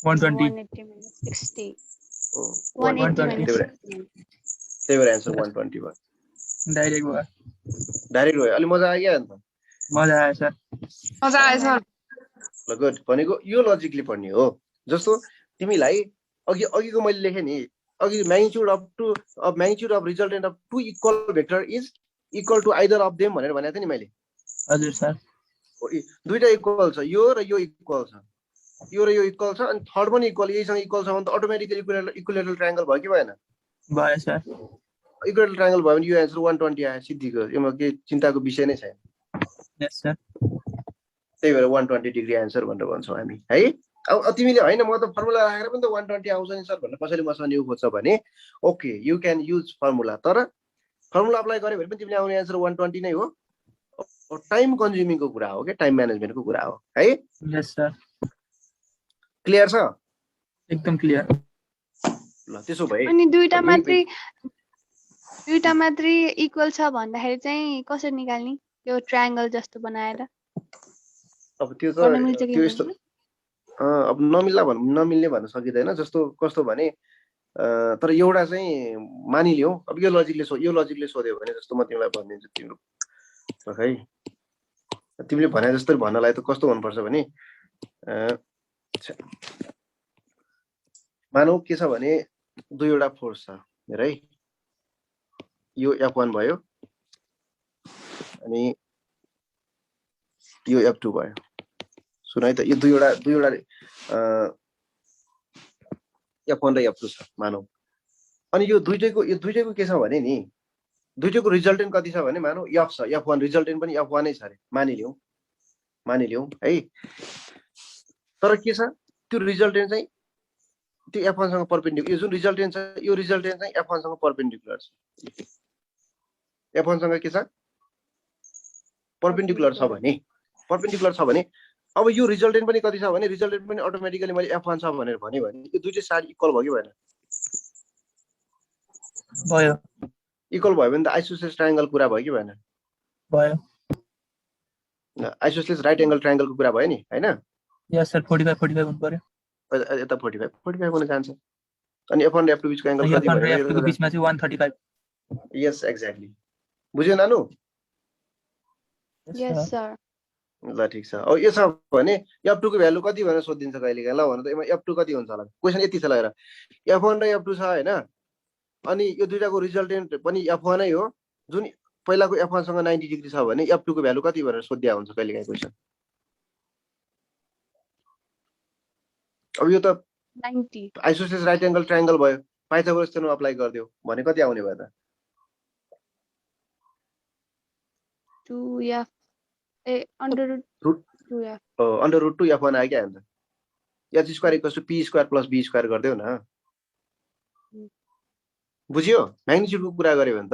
120 180 minus 60 ओ 180 120 minus 60 त्यही भएर एन्सर 120 भयो डाइरेक्ट भयो डाइरेक्ट भयो अलि मजा आयो क्या अन्त मजा आयो सर मजा आयो सर ल गुड भनेको यो लजिकली पढ्ने हो जस्तो तिमीलाई अघिको मैले लेखेँ नि अघि magnitude of resultant of two equal vector is equal to either of them भनेर भनेको थिएँ नि मैले हजुर सर दुईटा इक्वल छ यो र यो इक्वल छ यो र यो इक्वल छ अनि थर्ड पनि इक्वल यहीसँग इक्वल छ भने त अटोमेटिकली इक्विलेटरल ट्रायंगल भयो कि भएन भयो सर इक्विलेटरल ट्रायंगल भयो भने यो एन्सर 120 आयो सिद्धिको यसमा के चिन्ताको विषय नै छैन यस सर त्यही भएर 120 डिग्री एन्सर भनेर भन्छौँ हामी है अब तिमीले होइन म त फर्मुला राखेर पनि त 120 आउँछ नि सर भनेर कसैले मसँग न्यू खोज्छ भने okay you can use formula तर फर्मुला अप्लाई गरे भने पनि तिमीले आउने एन्सर 120 नै हो टाइम कन्ज्युमिङको कुरा हो के टाइम म्यानेजमेन्टको कुरा हो है यस सर क्लियर छ एकदम क्लियर ल त्यसो भए अनि दुईटा मात्रै इक्वल छ भन्दाखेरि चाहिँ कसरी निकाल्ने त्यो ट्रायंगल जस्तो बनाएर अब त्यो त गर्न मिल्छ कि त्यो यस्तो अब नमिल्ने भन्न सकिँदैन जस्तो कस्तो भने तर एउटा चाहिँ मानिलियौ अब यो लजिकले सोध्यो भने जस्तो म तिमीलाई भनिदिन्छु तिम्रो खै तिमीले भने जस्तो भन्नलाई त कस्तो हुनुपर्छ भने मानौ के छ भने दुईवटा फोर्स छ हेर है यो F1 भयो अनि यो F2 भयो सुन है त यो दुईवटा F1 र F2 छ मानौ अनि यो दुईटैको के छ भने नि दुईटैको रिजल्टेन्ट कति छ भने मानौ F छ F1 रिजल्टेन्ट पनि F1 नै छ अरे मानिलियौ है तर के छ त्यो रिजल्टेन्ट चाहिँ त्यो F1 सँग परपेन्डिकुलर यो जुन रिजल्टेन्ट छ यो रिजल्टेन्ट चाहिँ F1 सँग परपेन्डिकुलर छ F1 सँग के छ परपेन्डिकुलर छ भने अब यो रिजल्टेन्ट पनि कति छ भने रिजल्टेन्ट पनि अटोमेटिकली मैले F1 छ भनेर भने यो दुईटै साइड इक्वल भयो कि भएन भयो इक्वल भयो भने त आइसोसेलेस ट्रायंगल कुरा भयो कि भएन भयो आइसोसेलेस राइट एंगल ट्रायंगलको कुरा भयो नि हैन यस सर 45 हुनु पर्यो यता 45 हुन जान्छ अनि F1 र F2 बीचको एंगल कति भयो F2 को बीचमा चाहिँ 135 यस एक्ज्याक्टली बुझ्यो नानु यस सर ल ठीक छ अब यो छ भने F2 को भ्यालु कति भनेर सोधिन्छ कहिले ल भन त यसमा F2 कति हुन्छ होला क्वेशन यति छ ल हेर F1 र F2 छ हैन अनि यो दुईटाको रिजल्टेन्ट पनि F1 नै हो जुन पहिलाको F1 सँग 90 डिग्री छ भने F2 को भ्यालु कति भनेर सोध्या हुन्छ कहिले काहीँ क्वेशन अब यो त 90 आइसोसेलेस राइट एंगल ट्रायंगल भयो पाइथागोरस थ्योरम अप्लाई गर्दियो भने कति आउने भयो त 2f under root 2f under route 2 F1 आयो क्या अन्त h square equals to p square plus b square गर्दियो न बुझ्यो म्याग्निट्युडको कुरा गर्यो भने त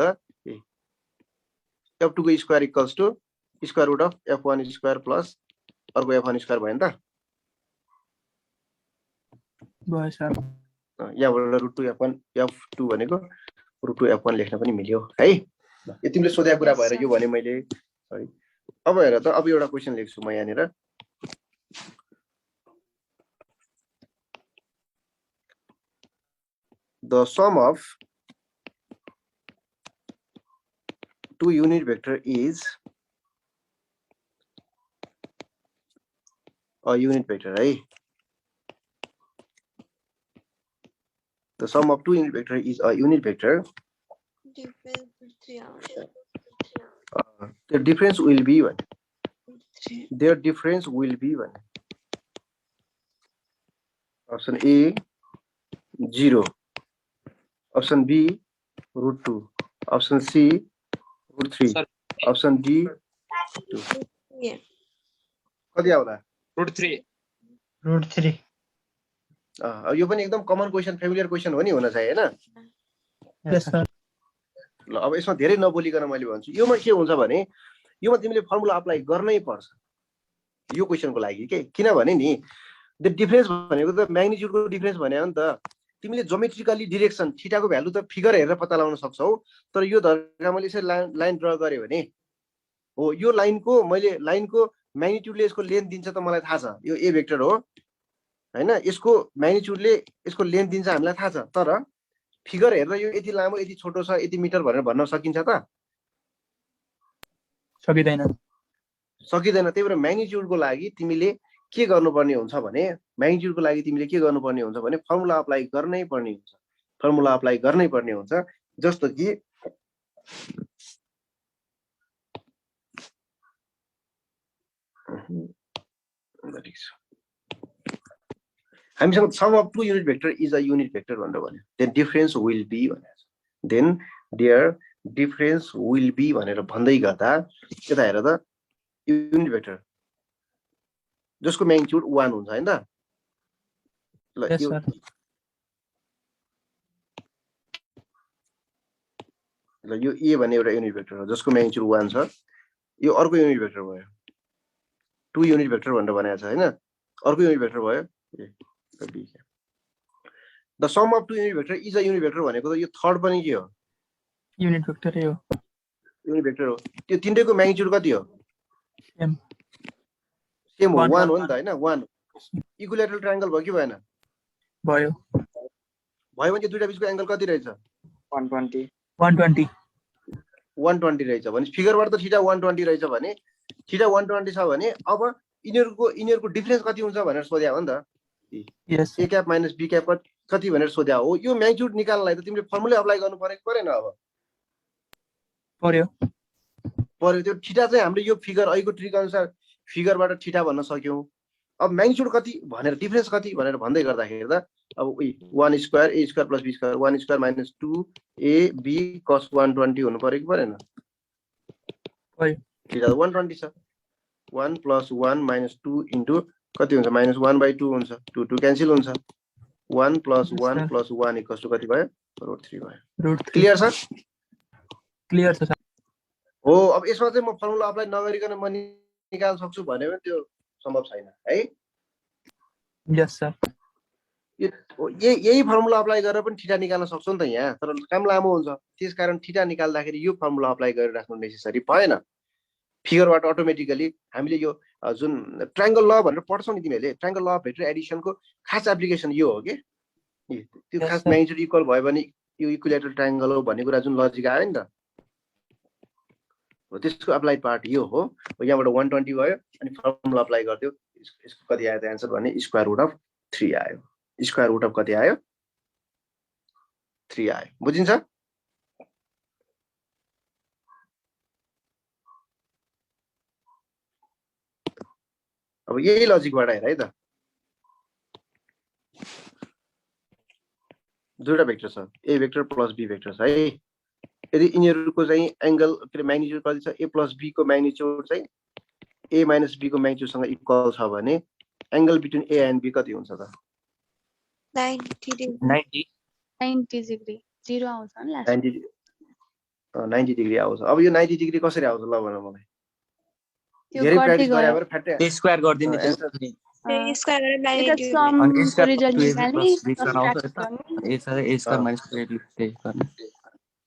F2 को square equals to square root of F1 square plus अर्को F1 स्क्वायर भयो नि त भयो सर यहाँबाट रुट 2 F1 F2 भनेको रुट 2 F1 लेख्न पनि मिल्यो है यो तिमीले सोधेको कुरा भएर यो भने मैले सरी अब हेर त अब एउटा क्वेशन लेख्छु म यहाँनिर the sum of two unit vector is a unit vector, right? The sum of two unit vector is a unit vector. The difference will be one. Their difference will be one. Option A 0. Option B root 2. Option C root 3. Sir. Option D 2. Yeah. कति आउला root 3 root 3 यो पनि एकदम common question familiar question हो नि हुन चाहिँ हैन यस सर ल अब यसमा धेरै नबोलिकन मैले भन्छु योमा के हुन्छ भने योमा तिमीले फर्मुला अप्लाई गर्नै पर्छ यो क्वेशनको लागि के किनभने नि द डिफरेन्स भनेको त म्याग्निट्युडको डिफरेन्स भने हो नि त तिमीले ज्योमेट्रिकली डाइरेक्सन थीटाको भ्यालु त फिगर हेरेर पत्ता लगाउन सक्छौ तर यो धरका मैले यसरी लाइन ड्रा गरे भने हो यो लाइनको म्याग्निट्युडले यसको लेन्थ दिन्छ त मलाई थाहा छ, यो ए भेक्टर हो हैन, यसको म्याग्निट्युडले यसको लेन्थ दिन्छ हामीलाई थाहा छ, तर फिगर हेरेर यो यति लामो यति छोटो छ यति मिटर भनेर भन्न सकिन्छ त? सकिँदैन। सकिँदैन। त्यही भएर म्याग्निट्युडको लागि तिमीले के गर्नुपर्ने हुन्छ भने फर्मुला अप्लाई गर्नै पर्ने हुन्छ। जस्तो कि हामीसँग sum of two unit vector is a unit vector भनेर भन्यो, देन डिफरेन्स विल बी भनेर, then their difference will be भनेर भन्दै गर्दा यता हेर त, युनिट भेक्टर जसको म्याग्निट्युड 1 हुन्छ हैन त? ल Yes, यो sir. ल यो ए भन्ने एउटा युनिट भेक्टर हो जसको म्याग्निट्युड 1 छ, यो अर्को युनिट भेक्टर भयो, 2 युनिट भेक्टर भनेर भनेको छ हैन, अर्को युनिट भेक्टर भयो B. The sum of two unit vector is a unit vector भनेको त यो थर्ड पनि के हो? युनिट भेक्टरै हो। युनिट भेक्टर हो। त्यो तीनटैको म्याग्निट्युड कति हो? सेम सेम हो, 1 1 हो नि त हैन, 1। इक्विलेटरल ट्रायंगल भयो कि भएन? भयो। भयो भने दुईटा बीचको एंगल कति रहेछ? 120 120 120 रहेछ भने फिगरबाट त थीटा 120 रहेछ भने थीटा 120 छ भने अब इनियरको डिफरेन्स कति हुन्छ भनेर सोध्या हो नि त। यस ए क्याप माइनस बी क्याप कति भनेर सोध्या हो। यो म्याग्निट्युड निकाल्नलाई त तिमीले फर्मुला अप्लाई गर्नु परेको परेन? अब पर्यो। त्यो थीटा चाहिँ हामीले यो फिगर अहिलेको ट्रिक अनुसार फिगरबाट थीटा भन्न सक्यौं। अब म्याग्निट्युड कति भनेर डिफरेन्स कति भनेर भन्दै गर्दाखेरि त अब 1 square A square plus B square 1 square minus 2 A B cos 120 हुनु परेको परेन? थीटा 120 छ। 1 प्लस 1 माइनस 2 इन्टु कति हुन्छ? माइनस 1/2 हुन्छ। 2 2 क्यान्सल हुन्छ। 1 प्लस 1 प्लस 1 इक्वल्स टु कति भयो? √3 भयो। क्लियर छ? क्लियर छ सर। हो। अब यसमा चाहिँ म फर्मुला अप्लाई नगरिकन म निकाल्न सक्छु भने पनि त्यो सम्भव छैन है। यस सर। यही फर्मुला अप्लाई गरेर पनि थीटा निकाल्न सक्छौ नि त यहाँ, तर काम लामो हुन्छ। त्यसकारण थीटा निकाल्दाखेरि यो फर्मुला अप्लाई गरिराख्नु नेसेसरी भएन। फिगरबाट अटोमेटिकली हामीले यो जुन ट्रायंगल ल भनेर पढ्छौ नि तिमीहरूले, ट्रायंगल ल अफ भेक्टर एडिसनको खास एप्लिकेसन यो हो के। त्यो खास म्याग्निट्युड इक्वल भयो भने यो इक्विलेटरल ट्रायंगल हो भन्ने कुरा जुन लजिक आयो नि त, हो त्यसको अप्लाइड पार्ट यो हो। यहाँबाट 120 भयो अनि फर्मुला अप्लाई गर्दियो, यसको कति आयो त आन्सर भने स्क्वायर रुट अफ 3 आयो। स्क्वायर रुट अफ कति आयो? 3 आयो। बुझिन्छ? अब यही लजिकबाट हेर है त। दुईटा भेक्टर छ, A vector plus B vector छ है। यदि यिनीहरूको चाहिँ एंगल के म्याग्निट्युड कति छ? ए प्लस बी को म्याग्निट्युड चाहिँ ए माइनस बी को म्याग्निट्युडसँग इक्वल छ भने angle between A and B कति हुन्छ त? 90 डिग्री। 90 डिग्री 0 आउँछ नि लास्ट 90 डिग्री आउँछ। अब यो 90 डिग्री कसरी आउँछ ल भन मलाई। त्यो धेरै गर्दै प्र्याक्टिस गरे गयो भएर फ्याट्टै स्क्वायर गरिदिने ए स्क्वायर गरेर यता म्याग्निट्युड अनि समको रिजल्ट निकाल्ने स्क्वायर आउँछ सब्ट्र्याक्ट गर्ने। ए सर ए स्क्वायर माइनस त्यही गर्ने।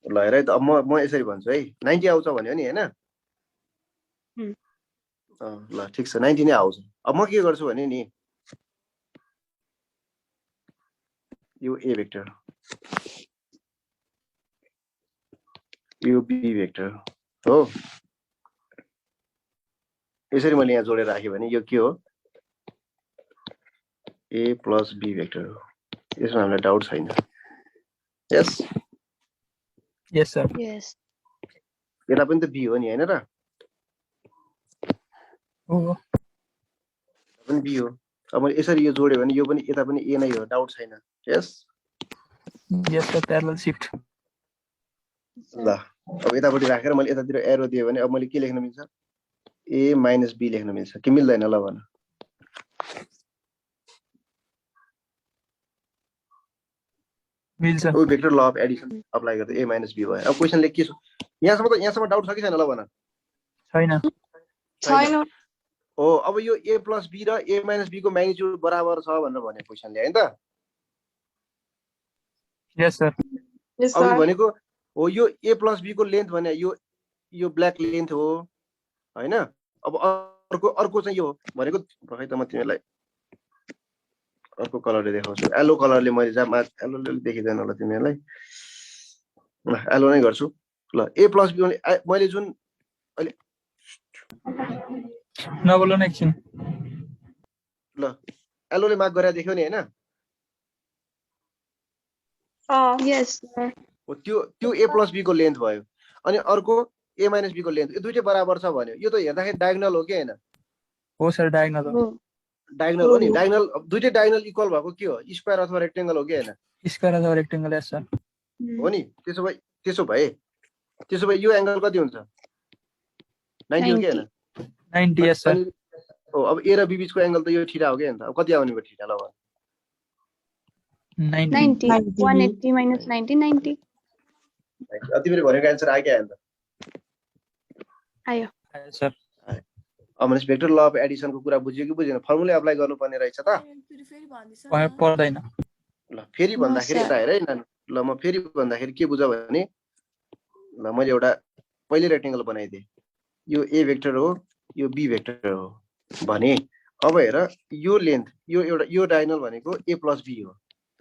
ल हेर है त। अब म यसरी भन्छु है, 90 आउँछ भन्यो नि हैन? ल ठिक छ, 90 नै आउँछ। अब म के गर्छु भने नि यो ए भेक्टर यो बी भेक्टर हो, यसरी मैले यहाँ जोडेर राखेँ भने यो के हो? ए प्लस बी भेक्टर हो। यसमा हामीलाई डाउट छैन। यस यस सर। यस यता पनि त बी हो नि हैन र? हो पनि बी हो। अब मैले यसरी यो जोड्यो भने यो पनि यता पनि ए नै हो, डाउट छैन। यस यस सर। Parallel shift. ल अब यतापट्टि राखेर मैले यतातिर एरो दिएँ भने अब मैले के लेख्न मिल्छ? ए माइनस बी लेख्न मिल्छ कि मिल्दैन? ल भन। मिल्छ। ओ vector law of addition apply गर्दा ए माइनस बी भयो। अब क्वेशनले के यहाँसम्म डाउट छ कि छैन? ल भन। छैन। हो। अब यो ए प्लस बी र ए माइनस बी को म्याग्निट्युड बराबर छ भनेर भने क्वेशनले हैन त? यस सर। अब भनेको हो यो ए प्लस बी को लेन्थ भने यो ब्ल्याक लेन्थ हो हैन? अब अर्को चाहिँ यो भनेको भए त म तिमीलाई अर्को कलरले देखाउँछु एलो कलरले मैले जहाँ एलोले देखिँदैन होला तिमीहरूलाई ल एलो नै गर्छु ल a प्लस b मैले जुन अहिले नबोल्नु न एकछिन ल एलोले मार्क गरेर देख्यो नि हैन यस हो त्यो a प्लस b को लेन्थ भयो अनि अर्को a माइनस b को लेन्थ यो दुईटै बराबर छ भन्यो यो त हेर्दाखेरि डायगोनल हो कि हैन हो सर डायगोनल हो डायगोनल हो नि डायगोनल दुईटै डायगोनल इक्वल भएको के हो स्क्वायर अथवा रेक्टेंगल हो कि हैन स्क्वायर अथवा रेक्टेंगल यस सर हो नि त्यसो भए यो एंगल कति हुन्छ 90 हो कि हैन 90 यस सर हो अब a र b बीचको एंगल त यो थीटा हो कि हैन त अब कति आउने भयो थीटा ल 90 180 minus 90 90 तिमीले भनेको आन्सर आयो कि आएन त आयो सर अब भनेपछि भेक्टर ल अफ एडिसनको कुरा बुझ्यो कि बुझेन फर्मुला अप्लाई गर्नुपर्ने रहेछ त पर्दैन ल फेरि भन्दाखेरि यता हेर है नानु ल म फेरि भन्दाखेरि के बुझ भने ल मैले एउटा पहिले रेक्टेंगल बनाइदिए यो a भेक्टर हो यो b भेक्टर हो भने अब हेर यो लेन्थ यो एउटा यो डायगोनल भनेको a प्लस b हो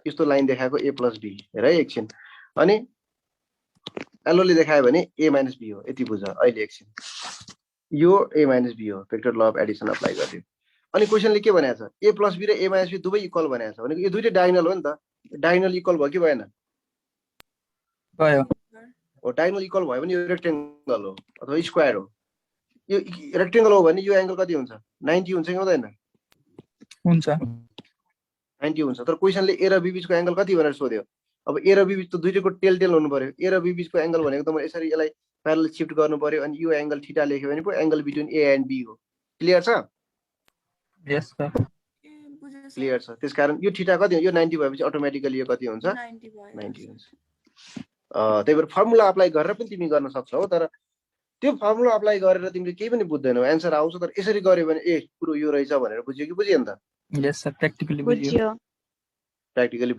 यस्तो लाइन देखाएको a प्लस b हेर है एकछिन अनि एलोले देखायो भने a माइनस b हो यति बुझ अहिले एकछिन यो a माइनस b हो vector law of addition apply गर्दियो अनि क्वेशनले के भनेको छ a प्लस b र a माइनस b दुवै इक्वल भनेको छ भनेको यो दुईटै डायगोनल हो नि त डायगोनल इक्वल भयो कि भएन भयो हो डायगोनल इक्वल भयो भने यो रेक्टेंगल हो अथवा स्क्वायर हो यो रेक्टेंगल हो भने यो एंगल कति हुन्छ 90 हुन्छ कि हुँदैन हुन्छ 90 हुन्छ तर क्वेशनले a र b बीचको एंगल कति भनेर सोध्यो अब a र b बीच त दुईटैको टेल हुनु पर्यो a र b बीचको एंगल भनेको त म यसरी यसलाई प्यारलल शिफ्ट गर्नु पर्यो अनि यो एंगल थीटा लेख्यो भने पो angle between a and b हो क्लियर छ यस सर क्लियर छ त्यसकारण यो थीटा कति हो यो 90 भएपछि अटोमेटिकली यो कति हुन्छ 90 हुन्छ त्यही भएर फर्मुला अप्लाई गरेर पनि तिमी गर्न सक्छौ तर त्यो फर्मुला अप्लाई गरेर तिमीले केही पनि बुझ्दैनौ आन्सर आउँछ तर यसरी गर्यो भने ए कुरो यो रहेछ भनेर बुझ्यो कि बुझिएन त यस सर प्र्याक्टिकली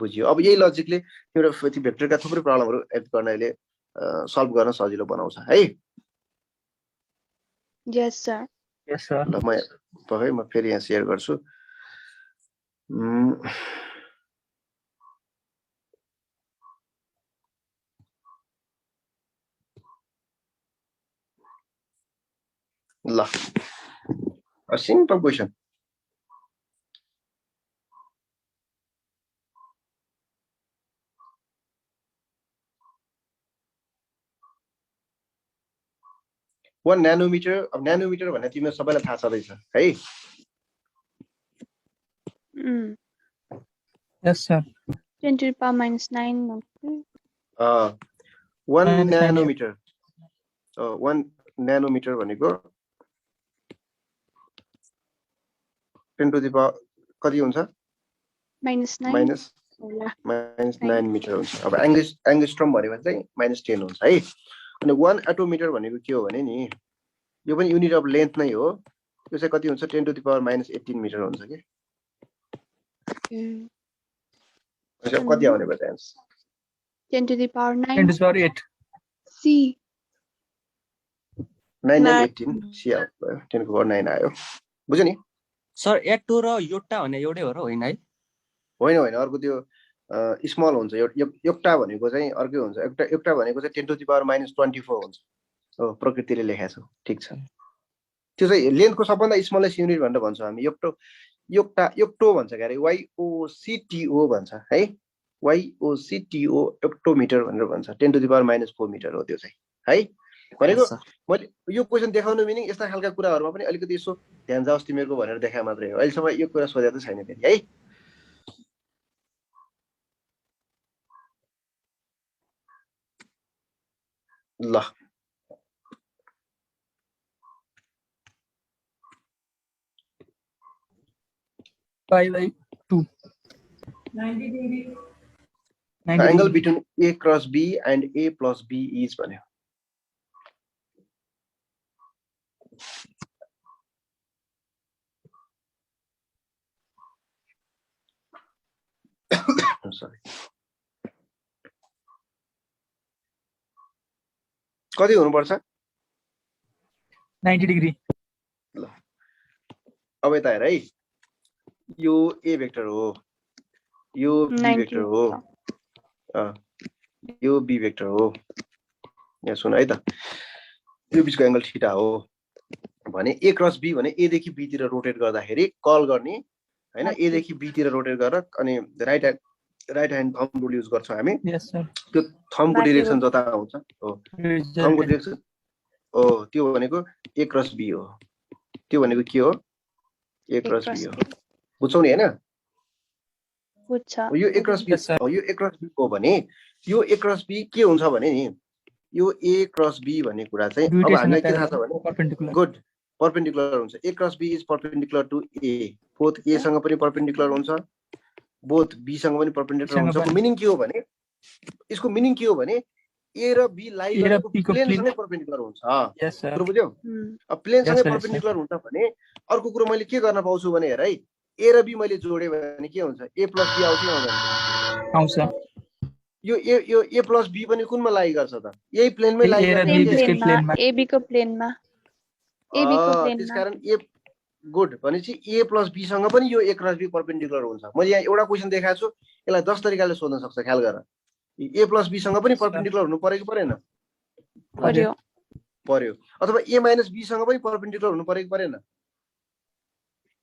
बुझियो अब यही लजिकले तिम्रो भेक्टरका थुप्रै प्रब्लमहरु हेल्प गर्नले सल्भ गर्न सजिलो बनाउँछ है यस सर ल म फेरि यहाँ शेयर गर्छु ल a simple question one nanometer अब nanometer भन्ने तिमीलाई सबैलाई थाहा छदैछ है यस sir 10 to the power minus 9 1 nanometer 1 nanometer भनेको 10 to the power कति हुन्छ minus 9 minus 9 मिटर हुन्छ अब एंगस्ट्रम भनेको चाहिँ -10 हुन्छ है अनि 1 एटोमिटर भनेको के हो भने नि यो पनि युनिट अफ लेन्थ नै हो यो चाहिँ कति हुन्छ 10 to the power -18 मिटर हुन्छ के अब कति आउने भयो chance 10 to the power 9 10 to the power 8 c 9 and 18 C आयो 10 को पावर 9 आयो बुझ्यो नि सर एटो र योटा भन्ने एउटै हो र होइन है होइन अर्को त्यो स्मल हुन्छ एउटा भनेको चाहिँ अर्कै हुन्छ एउटा भनेको चाहिँ 10 to the power -24 हुन्छ हो प्रकृतिले लेखेको छ ठीक छ त्यो चाहिँ लेन्थको सबभन्दा स्मलेस्ट युनिट भनेर भन्छ हामी योक्टो भन्छ के अरे YOCTO भन्छ है YOCTO एक्टोमिटर भनेर भन्छ 10 to the power -4 मिटर हो त्यो चाहिँ है भनेको मैले यो क्वेशन देखाउनु मिनिङ यस्ता खालका कुराहरुमा पनि अलिकति यसो ध्यान जाओस् तिमीहरुको भनेर देखाए मात्रै हो अहिलेसम्म यो कुरा सोधेको छैन फेरि है ल 5/2 90 degree angle between A cross B and A plus B is भन्यो sorry कति हुनु पर्छ 90 डिग्री ल अब यता हेर है, यो ए भेक्टर हो, यो बी 90 भेक्टर हो, यो बी भेक्टर हो। यहाँ सुन है त, यो बिचको एंगल थीटा हो भने ए क्रस बी भने ए देखि बी तिर रोटेट गर्दाखेरि कल गर्ने हैन, ए देखि बी तिर रोटेट गरेर अनि right hand thumb rule use गर्छौं हामी। यस सर। त्यो थम्बको डिरेक्सन जता आउँछ हो, थम्बको डिरेक्सन हो, त्यो भनेको ए क्रस बी हो। त्यो भनेको के हो? ए क्रस बी हो। बुझ्छौ नि हैन? बुझ्छ। यो ए क्रस बी हो, यो ए क्रस बी हो भने यो ए क्रस बी के हुन्छ भने नि, यो ए क्रस बी भन्ने कुरा चाहिँ अब हामीलाई के थाहा छ भने परपेन्डिकुलर। गुड, परपेन्डिकुलर हुन्छ। A cross B is perpendicular to A, both A सँग पनि परपेन्डिकुलर हुन्छ, बोथ बी सँग पनि परपेन्डिकुलर हुन्छ। मिनिङ के हो भने, यसको मिनिङ के हो भने ए र बी लाई गरेको प्लेन सँगै परपेन्डिकुलर हुन्छ। यस सर। कुरो बुझ्यौ? अब प्लेन सँगै परपेन्डिकुलर हुन्छ भने अर्को कुरो मैले के गर्न पाउँछु भने हेर है, ए र बी मैले जोडे भने के हुन्छ? ए प्लस बी आउँछ आउँदैन? आउँछ। यो ए प्लस बी पनि कुनमा लाइ गर्छ त? यही प्लेनमै लाइ गर्छ। ए बी को प्लेनमा, ए बी को प्लेनमा। त्यसकारण ए गुड भनेपछि ए प्लस बी सँग पनि यो ए क्रस बी परपेन्डिकुलर हुन्छ। मैले यहाँ एउटा क्वेशन देखाएको छु, यसलाई 10 तरिकाले सोध्न सक्छ, ख्याल गर। ए प्लस बी सँग पनि परपेन्डिकुलर हुनु पर्यो कि परेन? पर्यो। पर्यो। अथवा ए माइनस बी सँग पनि परपेन्डिकुलर हुनु पर्यो कि परेन?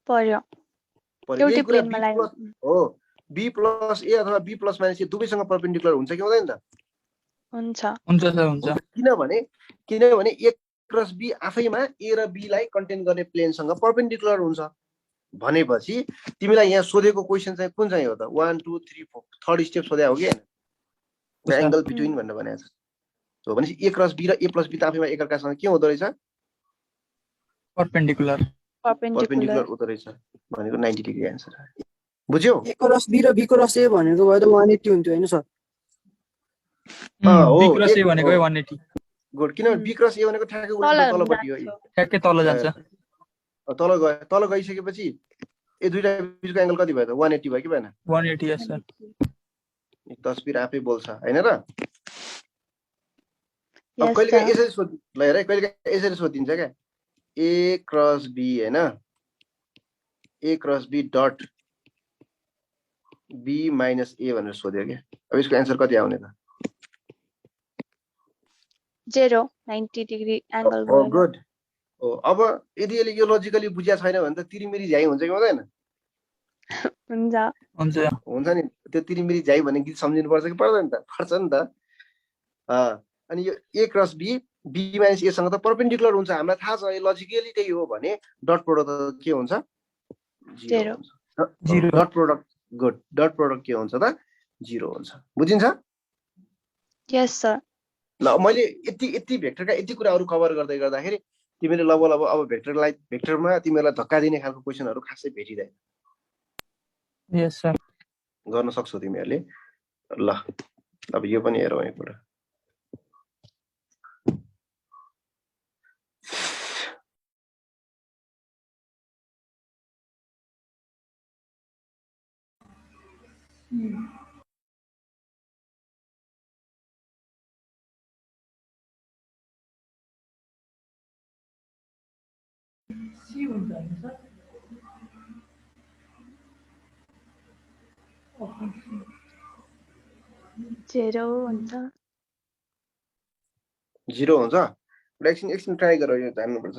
पर्यो। एउटै प्लेनमा लाग्यो हो। बी प्लस ए अथवा बी प्लस माइनस ए दुवैसँग परपेन्डिकुलर हुन्छ कि हुँदैन त? हुन्छ। हुन्छ सर, हुन्छ। किनभने ए क्रस बी आफैमा ए र बी लाई कन्टेन गर्ने प्लेनसँग परपेन्डिकुलर हुन्छ भनेपछि तिमीलाई यहाँ सोधेको क्वेशन चाहिँ कुन चाहिँ हो त? 1 2 3 4 थर्ड स्टेप सोधे हो कि हैन? एंगल बिट्विन भनेर भनेको छ। हो भनेपछि ए क्रस बी र ए प्लस बी त आफैमा एकअर्कासँग के हुँदो रहेछ? परपेन्डिकुलर। परपेन्डिकुलर हुँदो रहेछ भनेको 90 डिग्री आन्सर। बुझ्यौ? ए क्रस बी र बी क्रस ए भनेको भए त 180 हुन्थ्यो हैन सर? हो, बी क्रस ए भनेको 180। गुड, किनभने बी क्रस ए भनेको ठ्याक्कै उल्टो तलपट्टि हो। ठ्याक्कै तल जान्छ। तल गयो, तल गइसकेपछि ए दुईटा बीचको एंगल कति भयो त? 180 भयो कि भएन? 180 यस सर। तस्बिर आफै बोल्छ हैन र? अब कहिले काहीँ यसरी सोध ल हेर, कहिले काहीँ यसरी सोधिन्छ क्या, ए क्रस बी हैन, A cross B dot B minus A भनेर सोध्यो क्या। अब यसको एन्सर कति आउने त? 0 90 डिग्री एंगल हो। गुड। हो, अब यदि यसले यो लजिकली बुझ्या छैन भने त तिरिमिरी झ्याइ हुन्छ कि हुँदैन? हुन्छ। हुन्छ। हुन्छ नि। त्यो तिरिमिरी झ्याइ भन्ने गीत सम्झिनु पर्छ कि पर्दैन त? पर्छ नि त। अनि यो A cross B B minus A सँग त परपेन्डिकुलर हुन्छ, हामीलाई थाहा छ। यो लजिकली त्यही हो भने डट प्रोडक्ट के हुन्छ? 0 हुन्छ। Dot product good, dot product के हुन्छ त? 0 हुन्छ। बुझिन्छ? यस सर। ल मैले यति भेक्टरका यति कुराहरू कभर गर्दै गर्दाखेरि तिमीले अब भेक्टरमा तिमीलाई धक्का दिने खालको क्वेशनहरू खासै भेटिदैन। यस सर। गर्न सक्छौ तिमीहरूले। ल अब यो पनि हेरौँ एक कुरा। सी हुन्छ हैन सर? जेरो हुन्छ। 0 हुन्छ। एकछिन ट्राई गर, यो जान्नुपर्छ।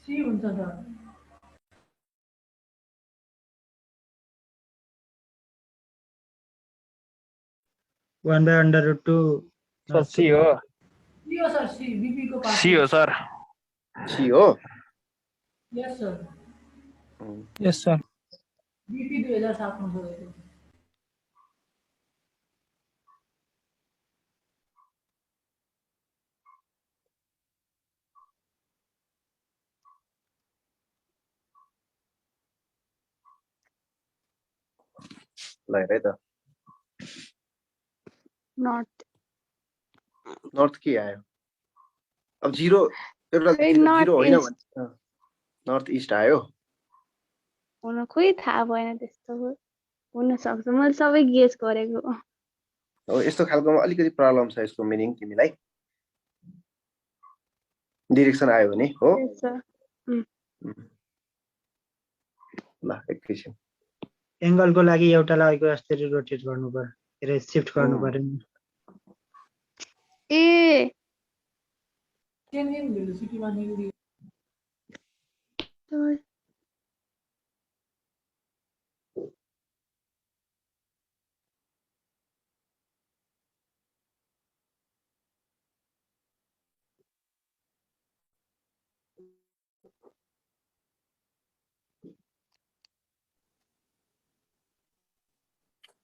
सी हुन्छ सर। 1/√2 सर सी हो। सी हो सर, सी बीपी को पास। सी हो सर। सी हो। यस सर। यस सर। बीपी 2007 में सोधेको। ल हेर है त, नर्थ के आयो? अब 0 एउटा 0 होइन भने नर्थ इस्ट आयो। हुन खोइ थाहा भएन त्यस्तो हुन सक्छ, मैले सबै गेस गरेको। हो यस्तो खालकोमा अलिकति प्रब्लम छ यसको मिनिङ तिमीलाई डिरेक्सन आयो भने हो Yes, sir. ल एकैछिन एङ्गलको लागि एउटालाई अर्को यसरी रोटेट गर्नु पर्यो के अरे शिफ्ट गर्नु पर्यो नि ए sorry.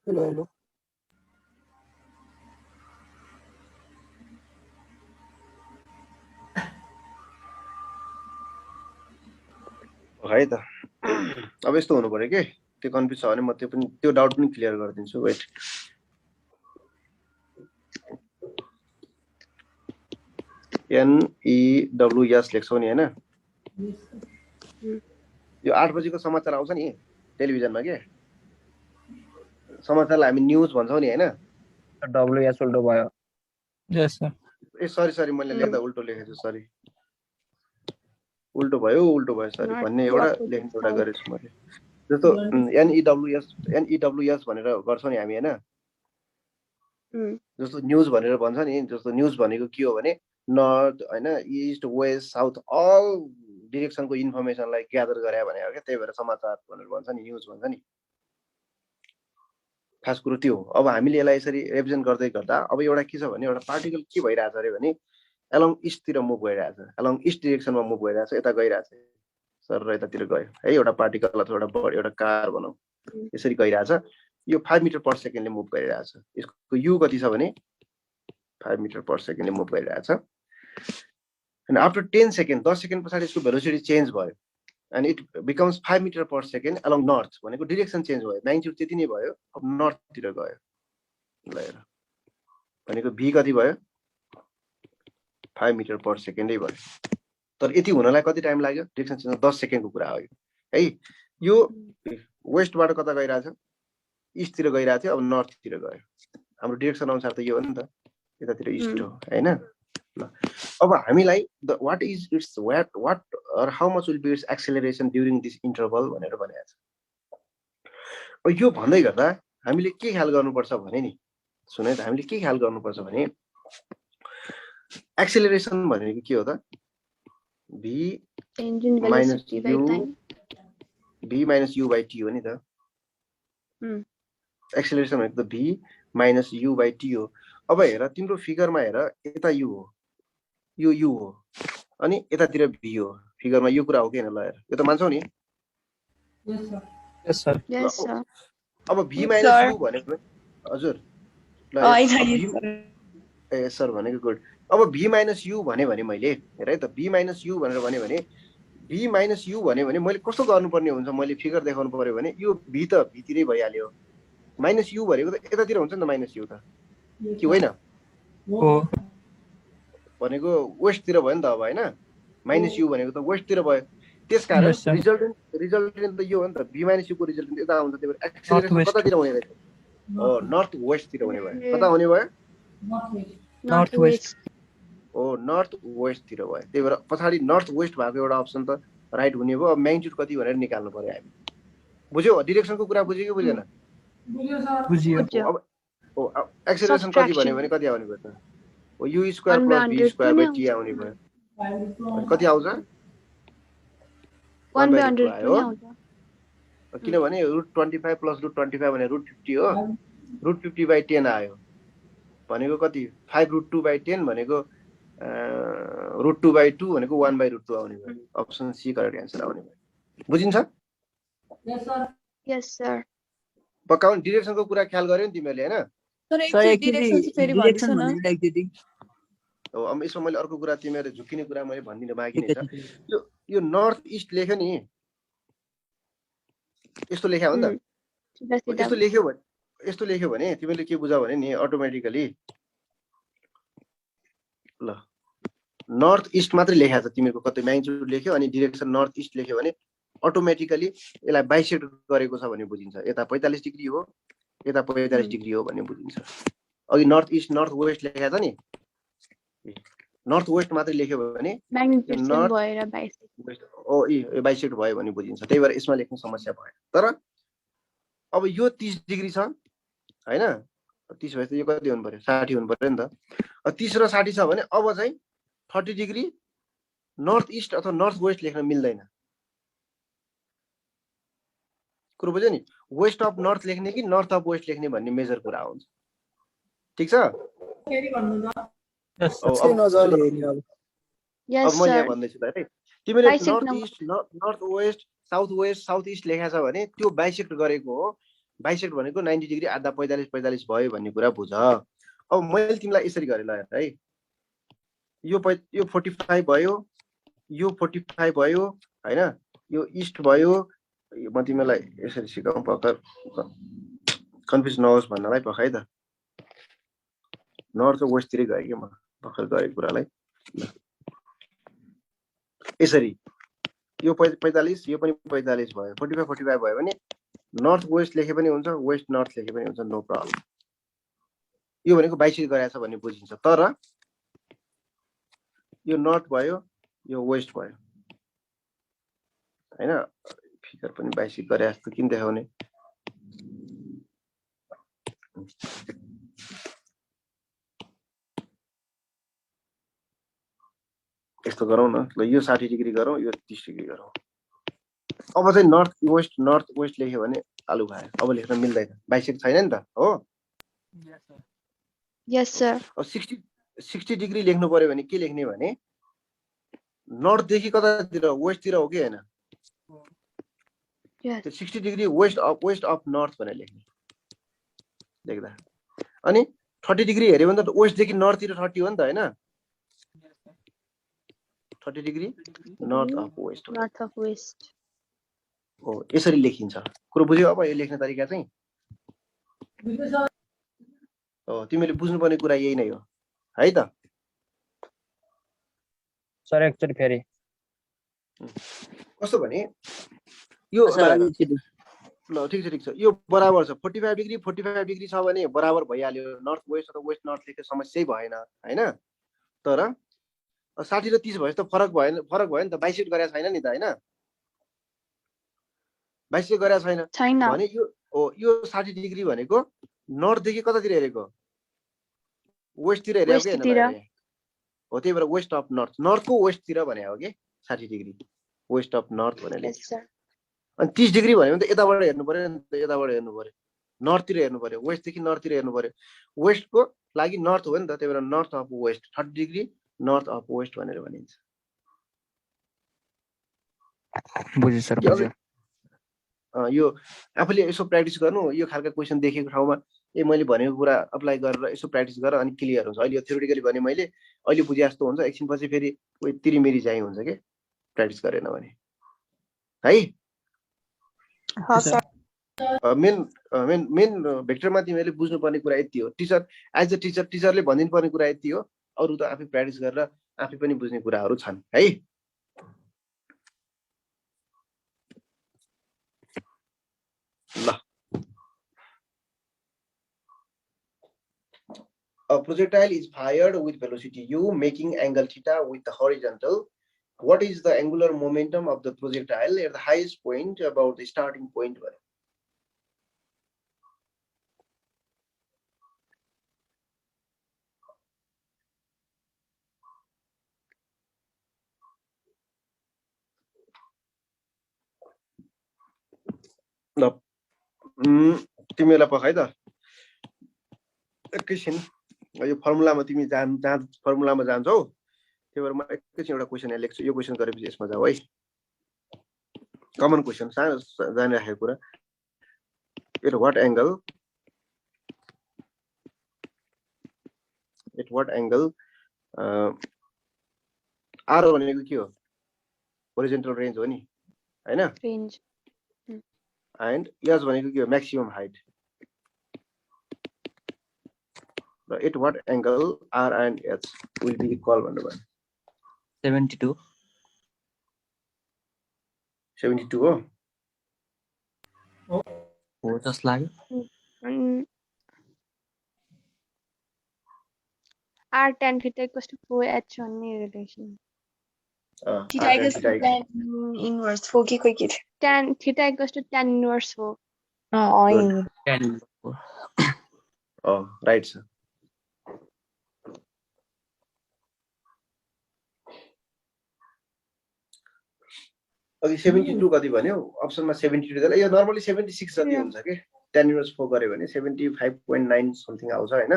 हेलो हेलो है त अब यस्तो हुनु पर्यो के त्यो कन्फ्युज छ भने म त्यो डाउट पनि क्लियर गरिदिन्छु वेट NEWS लेख्छौ नि हैन यो 8 बजेको समाचार आउँछ नि टेलिभिजनमा के समाचारलाई हामी न्यूज भन्छौँ नि हैन WS उल्टो भयो यस सर ए सरी मैले लेख्दा उल्टो लेखेछु सरी उल्टो भयो सरी भन्ने एउटा लेख्ने एउटा गरेछु मैले जस्तो NEWS भनेर गर्छौँ नि हामी हैन जस्तो न्यूज भनेर भन्छ नि जस्तो न्यूज भनेको के हो भने नर्थ हैन इस्ट वेस्ट साउथ अल डिरेक्सनको इन्फर्मेसनलाई ग्यादर गरे भने हो के त्यही भएर समाचार भनेर भन्छ नि न्यूज भन्छ नि खास कुरो त्यो हो अब हामीले यसलाई यसरी रिप्रेजेन्ट गर्दै गर्दा अब एउटा के छ भने एउटा पार्टिकल के भइरहेछ अरे भने एलोङ इस्टतिर मुभ भइरहेछ एलोङ इस्ट डिरेक्सनमा मुभ भइरहेछ यता गइरहेछ सर र यतातिर गयो है एउटा पार्टिकल अथवा एउटा कार भनौँ यसरी गइरहेछ यो 5 मिटर पर सेकेन्डले मुभ गरिरहेछ यसको यु कति छ भने 5 मिटर पर सेकेन्डले मुभ गरिरहेछ and after 10 seconds 10 सेकेन्ड पछाडि यसको भेलोसिटी चेन्ज भयो and it becomes 5 meter per second along north भनेको डिरेक्सन चेन्ज भयो म्याग्निट्युड त्यति नै भयो अब नर्थ तिर गयो ल हेर भनेको v कति भयो 5 मिटर पर सेकेन्डै भयो तर यति हुनलाई कति टाइम लाग्यो डिरेक्सन चेन्ज 10 सेकेन्डको कुरा हो है यो वेस्टबाट कता गइराछ इस्ट तिर गइराछ अब नर्थ तिर गयो हाम्रो डिरेक्सन अनुसार त यो हो नि त यतातिर इस्ट हो हैन ल अब हामीलाई what is its what or how much will be its acceleration during this interval भनेर भनेको छ अब यो भन्दै गर्दा हामीले के ख्याल गर्नुपर्छ भने नि सुन है त हामीले के ख्याल गर्नुपर्छ भने एक्सेलरेसन भनेको के हो त v engine velocity by time v minus u by t हो नि त एक्सेलरेसन भनेको त v minus u by t हो अब हेर तिम्रो फिगरमा हेर यता u हो यो u हो अनि यतातिर v हो फिगरमा यो कुरा हो के हैन ल हेर यो त मान्छौ नि यस सर yes sir अब v minus u भनेको हजुर ल ए सर भनेको गुड अब v minus u भने मैले हेर है त v minus u भनेर भने v minus u भने मैले कस्तो गर्नुपर्ने हुन्छ मैले फिगर देखाउनु पर्यो भने यो v त v तिरै भइहाल्यो माइनस u भनेको त यतातिर हुन्छ नि त माइनस u त के होइन हो भनेको वेस्ट तिर भयो नि त अब हैन माइनस u भनेको त वेस्ट तिर भयो त्यसकारण रिजल्टेन्ट त यो हो नि त v minus u को रिजल्टेन्ट यता आउँछ त्यही भएर एक्सेलरेसन कतातिर हुने रहेछ हो नर्थ वेस्ट तिर हुने भयो कता हुने भयो नर्थ वेस्ट हो नर्थ वेस्ट तिर भयो त्यही भएर पछाडी नर्थ वेस्ट भएको एउटा अप्सन त राइट हुने भयो अब म्याग्निट्युड कति भनेर निकाल्नु पर्यो हामी बुझ्यौ डिरेक्सनको कुरा बुझ्यो कि बुझेन बुझियो अब हो एक्सेलरेसन कति भन्यो भने कति आउने भयो त हो u square plus v square by t आउने भयो कति आउँछ 1/100 आउँछ किनभने √25 प्लस √25 भने √50 हो √50 बाइ 10 आयो भनेको कति 5√2/10 भनेको √2/2 भनेको 1/√2 आउने भयो अप्सन सी करेक्ट आन्सर आउने भयो बुझिन्छ yes sir पक्काउन डिरेक्सनको कुरा ख्याल गर्यौ नि तिमीहरूले हैन हो अब यसमा मैले अर्को कुरा तिमीहरूले झुकिने कुरा मैले भन्दिन बाँकी नै छ यो नर्थ इस्ट लेख्यो नि यस्तो लेख्या हो नि त यस्तो लेख्यो भने तिमीले के बुझाउ भने नि अटोमेटिकली ल नर्थ इस्ट मात्रै लेख्या छ तिमीको कतै म्याग्निट्युड लेख्यो अनि डिरेक्सन नर्थ इस्ट लेख्यो भने अटोमेटिकली यसलाई बाइसेक्ट गरेको छ भन्ने बुझिन्छ यता 45 डिग्री हो यता 45 डिग्री हो भन्ने बुझिन्छ अघि नर्थ इस्ट नर्थ वेस्ट लेखेको छ नि, नर्थ वेस्ट मात्रै लेख्यो भने म्याग्निट्युड सेम नर्थ भएर बाइसेक्ट वेस्ट यो बाइसेक्ट भयो भने बुझिन्छ, त्यही भएर यसमा लेख्ने समस्या भयो। तर अब यो 30 डिग्री छ हैन, 30 भएपछि यो कति हुनु पर्यो 60 हुनु पर्यो नि त। 30 र 60 छ भने अब चाहिँ 30 डिग्री नर्थ इस्ट अथवा नर्थ वेस्ट लेख्न मिल्दैन। कुरो बुझ्यो नि, वेस्ट अफ नर्थ लेख्ने कि नर्थ अफ वेस्ट लेख्ने भन्ने मेजर कुरा हुन्छ। ठिक छ? यस अब के नजरले हेर्ने अब अब यस म यहाँ सर भन्दैछु त है, तिमीले bisect north number east north west south east लेखेको छ भने त्यो बाइसेक्ट गरेको हो। बाइसेक्ट भनेको 90 डिग्री आधा 45 भयो भन्ने कुरा बुझ। अब मैले तिमीलाई यसरी गरेँ ल है, यो 45 भयो, यो 45 भयो हैन, यो इस्ट भयो। म तिमीलाई यसरी सिकाउँ पक्का कन्फ्युज नहोस् भन्नलाई पक्का है त। नर्थ र वेस्टतिरै गएँ कि म भर्खर गरेको कुरालाई। यसरी यो 45 यो पनि 45 भयो, 45 भयो भने नर्थ वेस्ट लेखे पनि हुन्छ, वेस्ट नर्थ लेखे पनि हुन्छ, नो प्रब्लम। यो भनेको बाइसेक्ट गरेछ भन्ने बुझिन्छ। तर यो नर्थ भयो, यो वेस्ट भयो हैन, फिगर पनि बाइसेक्ट गरे जस्तो किन देखाउने। यस्तो गरौँ न ल, यो 60 डिग्री गरौँ, यो 30 डिग्री गरौँ। अब चाहिँ नर्थ वेस्ट लेख्यो भने आलु खायो, अब लेख्न मिल्दैन, बाइसेक्ट छैन नि त हो। यस सर अब 60 डिग्री लेख्नु पर्यो भने के लेख्ने भने नर्थदेखि कतातिर वेस्टतिर हो कि हैन, यस त्यो 60 डिग्री वेस्ट अफ नर्थ भनेर लेख्ने लेख्दा। अनि 30 डिग्री हेर्यो भने त वेस्टदेखि नर्थतिर 30 हो नि त हैन, 30 degree north of west north of west हो। यसरी लेखिन्छ। कुरो बुझ्यौ? अब यो लेख्ने तरिका चाहिँ हो, तिमीले बुझ्नुपर्ने कुरा यही नै हो है त। सर एकचोटि फेरि कस्तो भने यो ल ठिक छ, यो बराबर छ 45 डिग्री छ भने बराबर भइहाल्यो, नर्थ वेस्ट अथवा वेस्ट नर्थ लेख्ने समस्या भएन हैन। तर 60 र 30 भएपछि त फरक भयो नि त, बाइसेक्ट गरेको छैन नि त हैन, बाइसेक्ट गरेको छैन भने यो 60 डिग्री भनेको नर्थदेखि कतातिर हेरेको, वेस्टतिर हेरेको कि हैन हो, त्यही भएर वेस्ट अफ नर्थको वेस्टतिर भने हो कि 60 डिग्री वेस्ट अफ नर्थ भनेर लेख्छ। अनि 30 डिग्री भन्यो भने त यताबाट हेर्नु पर्यो नि त, यताबाट हेर्नु पर्यो, नर्थतिर हेर्नु पर्यो, वेस्टदेखि नर्थतिर हेर्नु पर्यो। वेस्टको लागि नर्थ हो नि त, त्यही भएर north of west 30 degree north of west भनेर भनिन्छ। बुझ्यो सर बुझ्यो। यो आफूले यसो प्र्याक्टिस गर्नु, यो खालका क्वेसन देखेको ठाउँमा मैले भनेको कुरा अप्लाई गरेर यसो प्र्याक्टिस गर अनि क्लियर हुन्छ। अहिले यो थ्योरिटिकली भने मैले अहिले बुझे जस्तो हुन्छ, एकछिनपछि फेरि कोही तिरिमेरी जाइ हुन्छ के प्र्याक्टिस गरेन भने है। मेन भेक्टरमा तिमीहरूले बुझ्नुपर्ने कुरा यति हो। टिचर एज अ टिचरले भनिदिनु पर्ने कुरा यति हो, अरू त आफै प्र्याक्टिस गरेर आफै पनि बुझ्ने कुराहरू छन् है। ल, a projectile is fired with velocity u making angle theta with the horizontal. What is the angular momentum of the projectile at the highest point about the starting point? ल तिमीलाई पखाइ त एकैछिन, यो फर्मुलामा तिमी फर्मुलामा जान्छौ, त्यही भएर म एकैछिन एउटा क्वेसन यहाँ लेख्छु। यो क्वेसन गरेपछि यसमा जाऊ है, कमन क्वेसन जानिराखेको कुरा। एट वाट एंगल आर भनेको के हो, होरिजोन्टल रेन्ज हो नि हैन, रेन्ज एन्ड एच भनेको के हो, म्याक्सिमम हाइट। र at what angle R and H will be equal भन्नुभयो। 72 हो हो जस्तो लाग्यो। r tan theta equals to 4h भन्ने relation theta equals to tan inverse 4 के खोइ के थियो tan theta equals to tan inverse 4 right छ अघि 72 कति भन्यो अप्सनमा 72 दिला यो नर्मली 76 जति हुन्छ के tan इन्भर्स 4 गर्यो भने 75.9 समथिङ आउँछ हैन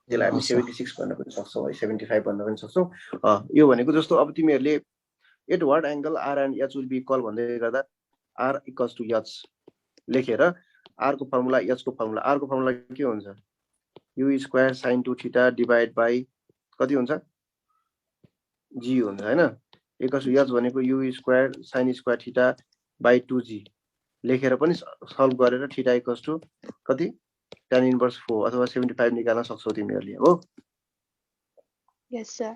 त्यसलाई हामी 76 भन्न पनि सक्छौं है 75 भन्न पनि सक्छौं यो भनेको जस्तो अब तिमीहरुले at what angle r and h will be equal भन्दै गर्दा r equals to h लेखेर r को फर्मुला h को फर्मुला r को फर्मुला के हुन्छ u square sin 2 theta divide by कति हुन्छ g हुन्छ हैन equals to h भनेको u square sin square theta by 2g लेखेर पनि सल्भ गरेर थीटा इक्वल्स टु कति tan इन्भर्स 4 अथवा 75 निकाल्न सक्छौ तिमीहरुले हो यस सर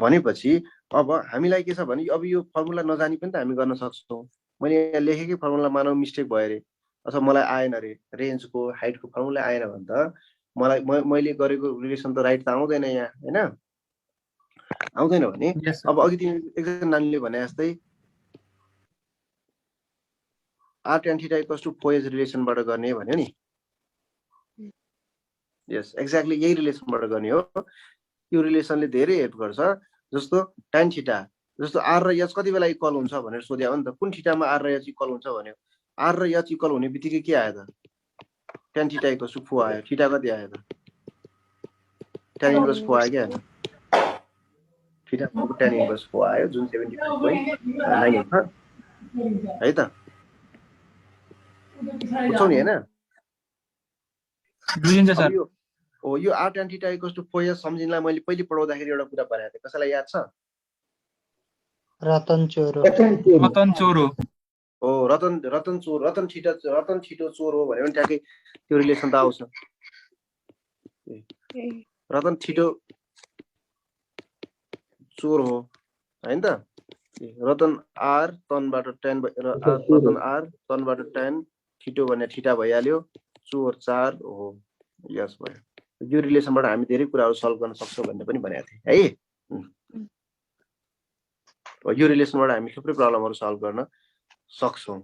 भनेपछि अब हामीलाई के छ भने अब यो फर्मुला नजानी पनि त हामी गर्न सक्छौं मैले यहाँ लेखेकै फर्मुला मानौ मिस्टेक भयो रे अथवा मलाई आएन रे रेन्जको हाइटको फर्मुला आएन भने त मलाई मैले गरेको रिलेसन त राइट त आउँदैन यहाँ हैन आउँदैन भने अब अघि तिमी एकजना नानीले भने जस्तै r tan theta equals to 4h रिलेसनबाट गर्ने भन्यो नि यस एक्ज्याक्टली यही रिलेसनबाट गर्ने हो यो रिलेसनले धेरै हेल्प गर्छ जस्तो tan थीटा जस्तो r र h कति बेला इक्वल हुन्छ भनेर सोध्या हो नि त कुन थीटामा r र h इक्वल हुन्छ भन्यो r र h इक्वल हुने बित्तिकै के आयो त tan थीटा इक्वल्स टु 4 आयो थीटा कति आयो त tan इन्भर्स 4 आयो के थीटा को tan इन्भर्स 4 आयो जुन 75.9 हुन्छ है त बुझ्छौ नि हैन बुझिन्छ सर हो यो r tan theta equals to 4h सम्झिनलाई मैले पहिले पढाउँदाखेरि एउटा कुरा भनेको थिएँ कसैलाई याद छ रतन चोरो हो रतन छिटो चोर हो भन्यो भने ट्याक्कै त्यो रिलेसन त आउँछ रतन छिटो चोर हो हैन त Ratan r तनबाट tan Ratan r तनबाट tan छिटो भने थीटा भइहाल्यो चोर 4 हो यस भयो यो रिलेसनबाट हामी धेरै कुराहरु सल्भ गर्न सक्छौं भन्ने पनि भनेको थिए है यो रिलेसनबाट हामी थुप्रै प्रब्लमहरु सल्भ गर्न सक्छौं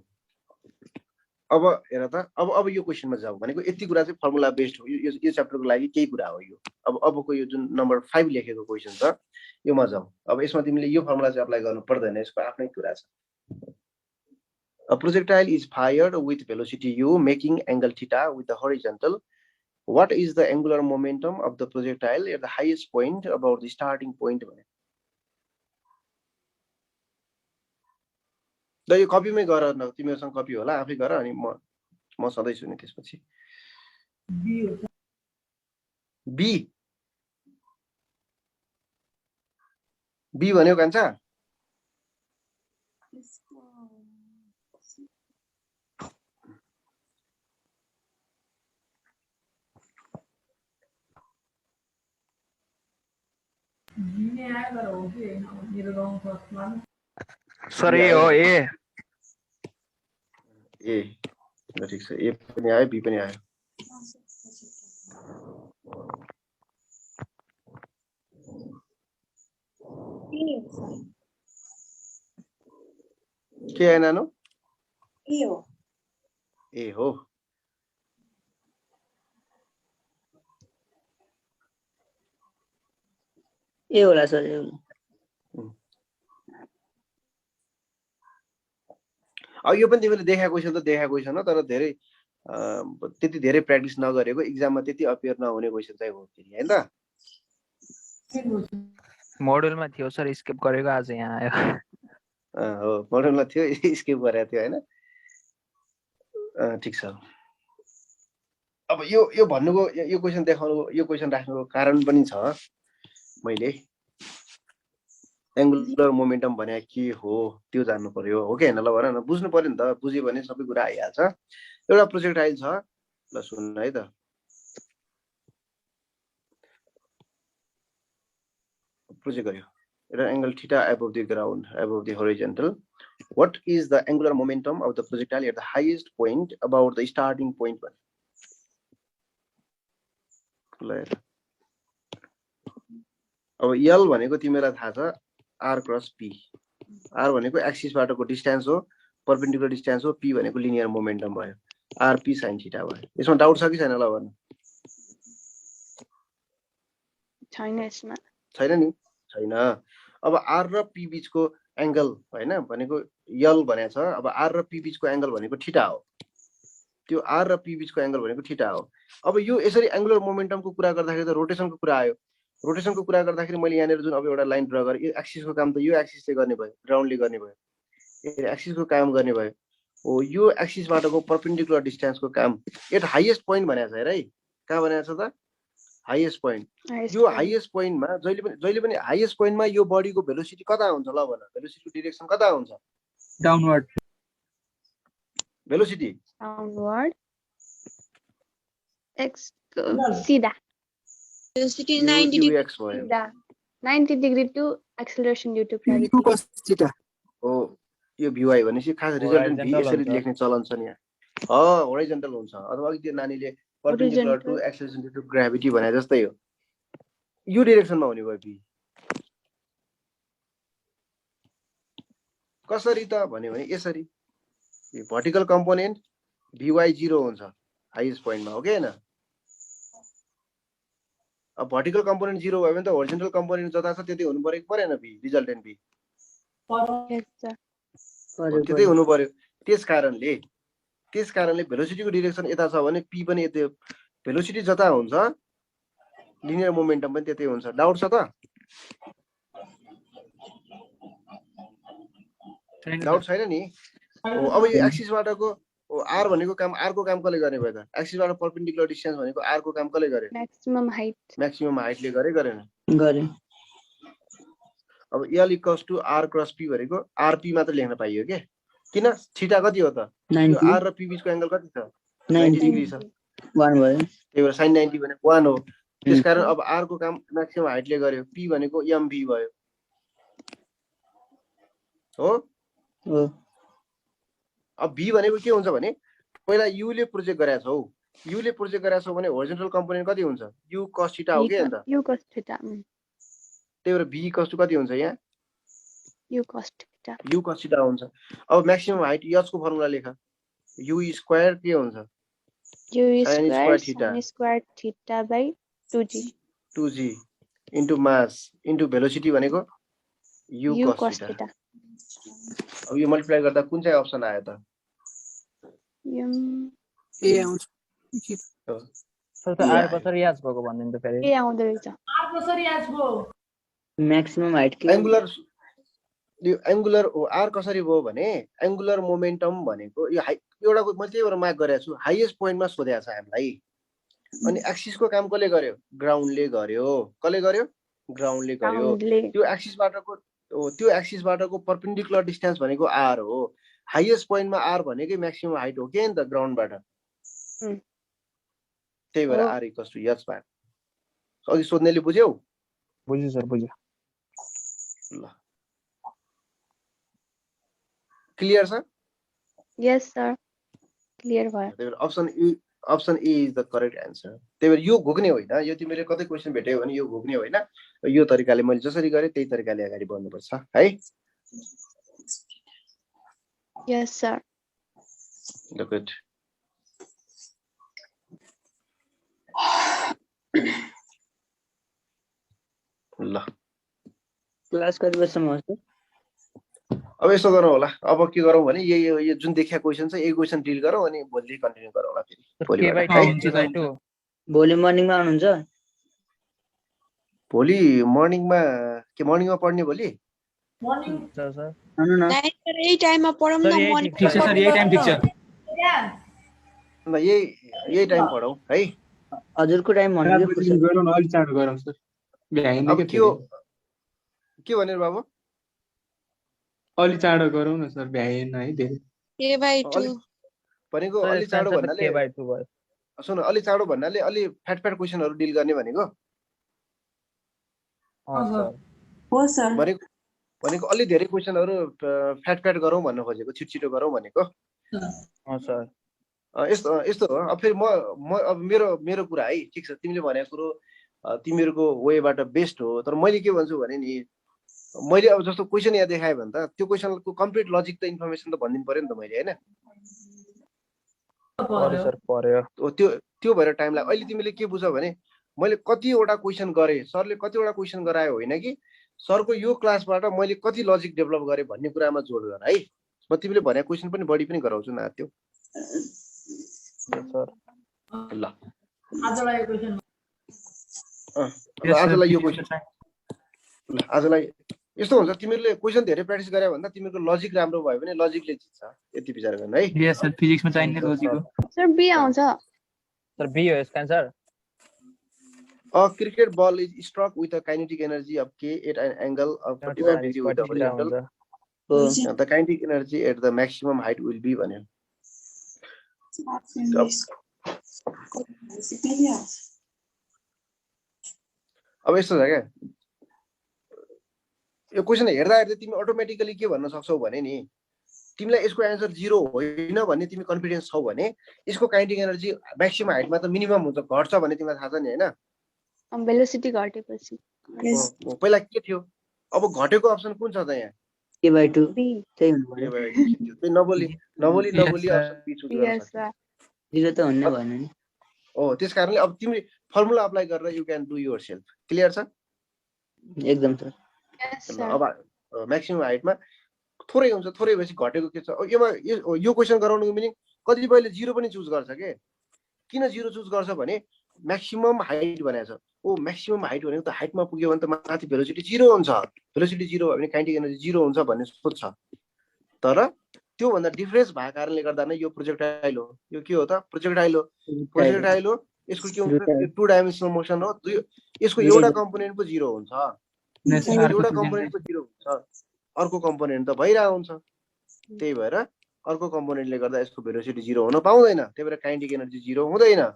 अब हेर त अब यो क्वेशनमा जाऊ भनेको यति कुरा चाहिँ फर्मुला बेस्ड हो यो च्याप्टरको लागि केही कुरा हो यो अबको यो जुन नम्बर 5 लेखेको क्वेशन छ योमा जाऊ अब यसमा तिमीले यो फर्मुला चाहिँ अप्लाई गर्नु पर्दैन यसको आफ्नै कुरा छ A projectile is fired with velocity u making angle theta with the horizontal. What is the angular momentum of the projectile at the highest point about the starting point? ल यो कपीमै गर न तिमीहरुसँग कपी होला आफै गर अनि म सधैं छु नि त्यसपछि बी भन्यो कान्छा सर ए हो ए ल ठीक छ ए पनि आयो बी पनि आयो के आयो नानो ए हो ए होला सर अब यो पनि तिमीले देखाएको क्वेशन त देखाएको क्वेशन हो तर धेरै त्यति धेरै प्र्याक्टिस नगरेको एक्जाममा त्यति अपियर नहुने क्वेशन चाहिँ हो फेरि हैन त मोडलमा थियो सर स्किप गरेको आज यहाँ आयो हो मोडलमा थियो स्किप गरेको थियो हैन ठीक छ अब यो भन्नुको यो क्वेशन देखाउनुको यो क्वेशन राख्नुको कारण पनि छ मैले एंगुलर मोमेन्टम भने के हो त्यो जान्नु पर्यो हो के हैन ल भन न बुझ्नु पर्यो नि त बुझ्यो भने सबै कुरा आइहाल्छ एउटा प्रोजेक्टाइल छ ल सुन है त प्रोजेक्ट गर्यो एउटा angle theta above the ground above the horizontal what is the angular momentum of the projectile at the highest point about the starting point ल हेर अब यल भनेको तिमीलाई थाहा छ r क्रस p r भनेको एक्सिस बाटोको डिस्टेन्स हो परपेन्डिकुलर डिस्टेन्स हो p भनेको लिनियर मोमेन्टम भयो rp sin थीटा भयो यसमा डाउट छ कि छैन ल भन्नु छैन यसमा छैन नि छैन अब r र p बीचको एंगल हैन भनेको यल भनेको छ अब r र p बीचको एंगल भनेको थीटा हो त्यो r र p बीचको एंगल भनेको थीटा हो अब यो यसरी एंगुलर मोमेन्टमको कुरा गर्दाखेरि त रोटेसनको कुरा आयो रोटेसनको कुरा गर्दाखेरि मैले यहाँनिर जुन अब एउटा लाइन ड्रा गरेँ यो एक्सिसको काम त यो एक्सिसले गर्ने भयो ग्राउन्डले गर्ने भयो यो एक्सिसको काम गर्ने भयो हो यो एक्सिसबाटको परपेन्डिकुलर डिस्टेन्सको काम एट हाईएस्ट पोइन्ट भनेको छ हेर है कहाँ भनेको छ त हाईएस्ट पोइन्ट यो हाईएस्ट पोइन्टमा जहिले पनि हाईएस्ट पोइन्टमा यो बडीको भेलोसिटी कता हुन्छ ल भन भेलोसिटीको डिरेक्सन कता हुन्छ डाउनवर्ड भेलोसिटी डाउनवर्ड एक्स सीधा Velocity 90 degree. x भयो सीधा 90 degree to acceleration due to gravity. U cos theta हो यो vy भनेपछि खास रिजल्टेन्ट v यसरी लेख्ने चलन छ नि यहाँ होरिजन्टल हुन्छ अथवा अघि त्यो नानीले perpendicular to acceleration due to gravity भने जस्तै हो यो डाइरेक्सनमा हुने भयो v कसरी त भन्यो भने यसरी भर्टिकल कम्पोनेन्ट vy 0 हुन्छ हाईएस्ट पोइन्टमा हो के हैन अब भर्टिकल कम्पोनेन्ट 0 भयो भने त होरिजन्टल कम्पोनेन्ट जता छ त्यतै हुनु पर्यो परेन v resultant v Yes, sir. त्यतै हुनु पर्यो त्यसकारणले भेलोसिटीको डाइरेक्सन यता छ भने p पनि यतै भेलोसिटी जता हुन्छ लिनियर मोमेन्टम पनि त्यतै हुन्छ डाउट छ त डाउट छैन नि अब यो एक्सिसबाटको r भनेको काम r को काम कसले गर्ने भयो त एक्सिसबाट परपेन्डिकुलर डिस्टेन्स भनेको r को काम कसले गर्यो Maximum height. म्याक्सिमम हाइटले गरेन गरे अब l equals to r cross p भनेको rp मात्र लेख्न पाइयो के किन थीटा कति हो त यो 90 r र p बीचको एंगल कति छ 90 डिग्री छ 1 भयो त्यही भएर sin 90 भनेको 1 हो त्यसकारण अब r को काम म्याक्सिमम हाइटले गर्यो p भनेको mv भयो हो हो अब v भनेको के हुन्छ भने पहिला u ले प्रोजेक्ट गरेछ हौ u ले प्रोजेक्ट गरेछ भने होरिजन्टल कम्पोनेन्ट कति हुन्छ u cos थीटा हो के अन्त U cos theta. त्यही भएर v इक्वल्स टु कति हुन्छ यहाँ U cos theta. u cos theta हुन्छ अब म्याक्सिमम हाइट h को फर्मुला लेख u स्क्वायर के हुन्छ U is Sin square square theta. sin square theta by 2g. 2g into mass into velocity भनेको u U cos cos theta theta. अब यो multiply गर्दा कुन चाहिँ अप्सन आयो त ए आउँछ सर त आर कसरी याद भएको भन्दिनु त फेरि ए आउँदो रहेछ म्याक्सिमम हाइट के एंगुलर यो एंगुलर r कसरी भयो भने एंगुलर मोमेन्टम भनेको यो एउटा मैले त्यही भएर मार्क गरेको छु हाईएस्ट पोइन्टमा सोधेको छ हामीलाई अनि एक्सिसको काम कसले गर्यो ग्राउन्डले गर्यो कसले गर्यो ग्राउन्डले गर्यो त्यो एक्सिसबाटको परपेन्डिकुलर डिस्टेन्स भनेको r हो हाईएस्ट पोइन्टमा r भनेकै म्याक्सिमम हाइट हो के नि त ग्राउन्डबाट त्यही भएर r इक्वल्स टु h भयो अघि सोध्नेले बुझ्यौ बुझ्यो सर बुझ्यो ल क्लियर छ Yes, sir. Clear भयो. त्यही भएर option A is the correct answer त्यही भएर यो घोक्ने होइन यो तिमीले कतै क्वेसन भेट्यौ भने यो घोक्ने होइन यो तरिकाले मैले जसरी गरेँ त्यही तरिकाले अगाडि बढ्नुपर्छ है Yes, sir. गुड ल क्लास कति बजेसम्म हुन्छ अब यसो गरौँ होला अब के गरौँ भने यो जुन देखिया क्वेसन छ यही क्वेसन डिल गरौँ अनि भोलि कन्टिन्यू गरौँ होला फेरि के बाइ भोलिबाट, है? हुन्छ दाइटो भोलि मर्निङमा आउनुहुन्छ भोलि मर्निङमा पढ्ने भोलि सर सर आउनु न यही टाइममा पढौँ न सर, यही morning ठिक छ सर यही टाइम ठिक छ ल यही टाइम पढौँ है हजुरको टाइम भनेको गरौँ न अलि चाँडो गरौँ सर भ्याइँदैन अब के के भनेर बाबु अलि चाँडो गरौँ न सर भ्याइएन है धेरै A by 2 भनेको अलि चाँडो भन्नाले के बाइ 2 भयो सुन अलि चाँडो भन्नाले अलि फ्याट क्वेसनहरु डिल गर्ने भनेको हो सर भनेको अलि धेरै क्वेसनहरु फ्याट गरौँ भन्न खोजेको छिटो गरौँ भनेको सर यस्तो यस्तो हो। अब फेरि म अब मेरो कुरा है, ठिक छ, तिमीले भनेको कुरो तिमीहरूको वेबाट बेस्ट हो, तर मैले के भन्छु भने नि, मैले अब जस्तो क्वेसन यहाँ देखाएँ भने त त्यो क्वेसनको कम्प्लिट लजिक त इन्फर्मेसन त भनिदिनु पर्यो नि त मैले, होइन? सर पर्यो। त्यो भएर टाइम लाग्यो। अहिले तिमीले के बुझ भने मैले कतिवटा क्वेसन गरेँ, सरले कतिवटा क्वेसन गरायो, होइन कि सरको यो क्लासबाट मैले कति लजिक डेभलप गरेँ भन्ने कुरामा जोड गर है। म तिमीले भनेको क्वेसन पनि बढी पनि गराउँछु न त्यो। ल आजलाई यो क्वेसन, ल आजलाई यस्तो हुन्छ, तिमीहरूले क्वेसन धेरै प्र्याक्टिस गरे भन्दा तिमीहरूको लजिक राम्रो भयो भने लजिकले जित्छ, यति विचार गर्नु है। यस सर, फिजिक्समा चाहिने लजिक हो। सर बी आउँछ। सर बी हो यसको answer. A cricket ball is struck with a kinetic energy of k at an angle of 45 degree with the horizontal. The kinetic energy at the maximum height will be भन्यो। अब यस्तो छ क्या, यो question हेर्दा हेर्दै तिमी अटोमेटिकली के भन्न सक्छौ भने नि, तिमीलाई यसको एन्सर 0 होइन भन्ने तिमी कन्फिडेन्स छौ भने यसको काइनेटिक एनर्जी म्याक्सिमम हाइटमा त मिनिमम हुन्छ, घट्छ भन्ने तिमीलाई थाहा छ नि, होइन? भेलोसिटी घटेपछि पहिला के थियो, अब घटेको अप्सन कुन छ त यहाँ? k/2 be. त्यही हुनु पर्यो। त्यही नबोली अप्सन बी चुज गर्न यस सक्छौ। सर। 0 त हुनै भएन नि। हो, त्यस कारणले अब तिमी फर्मुला अप्लाई गरेर you can do your self. Clear छ? एकदम सर। यस सर। अब म्याक्सिमम हाइटमा थोरै हुन्छ, थोरै भएपछि घटेको के छ, योमा यो क्वेसन गराउनुको मिनिङ कतिपयले 0 पनि चुज गर्छ के। किन 0 चुज गर्छ भने म्याक्सिमम हाइट भनेको छ। ओ म्याक्सिमम हाइट भनेको त हाइटमा पुग्यो भने त माथि भेलोसिटी 0 हुन्छ, भेलोसिटी 0 भयो भने काइनेटिक एनर्जी 0 हुन्छ भन्ने सोच्छ। तर त्योभन्दा डिफरेन्स भएको कारणले गर्दा नै यो प्रोजेक्टाइल हो। यो के हो त? प्रोजेक्टाइल हो। प्रोजेक्टाइल हो, यसको के हुन्छ? 2 डाइमेन्सनल मोसन हो। यसको एउटा कम्पोनेन्ट पो 0 हुन्छ, एउटा कम्पोनेन्ट पो 0 हुन्छ, अर्को कम्पोनेन्ट त भइरहेको हुन्छ। त्यही भएर अर्को कम्पोनेन्टले गर्दा यसको भेलोसिटी 0 हुन पाउँदैन, त्यही भएर काइनेटिक एनर्जी 0 हुँदैन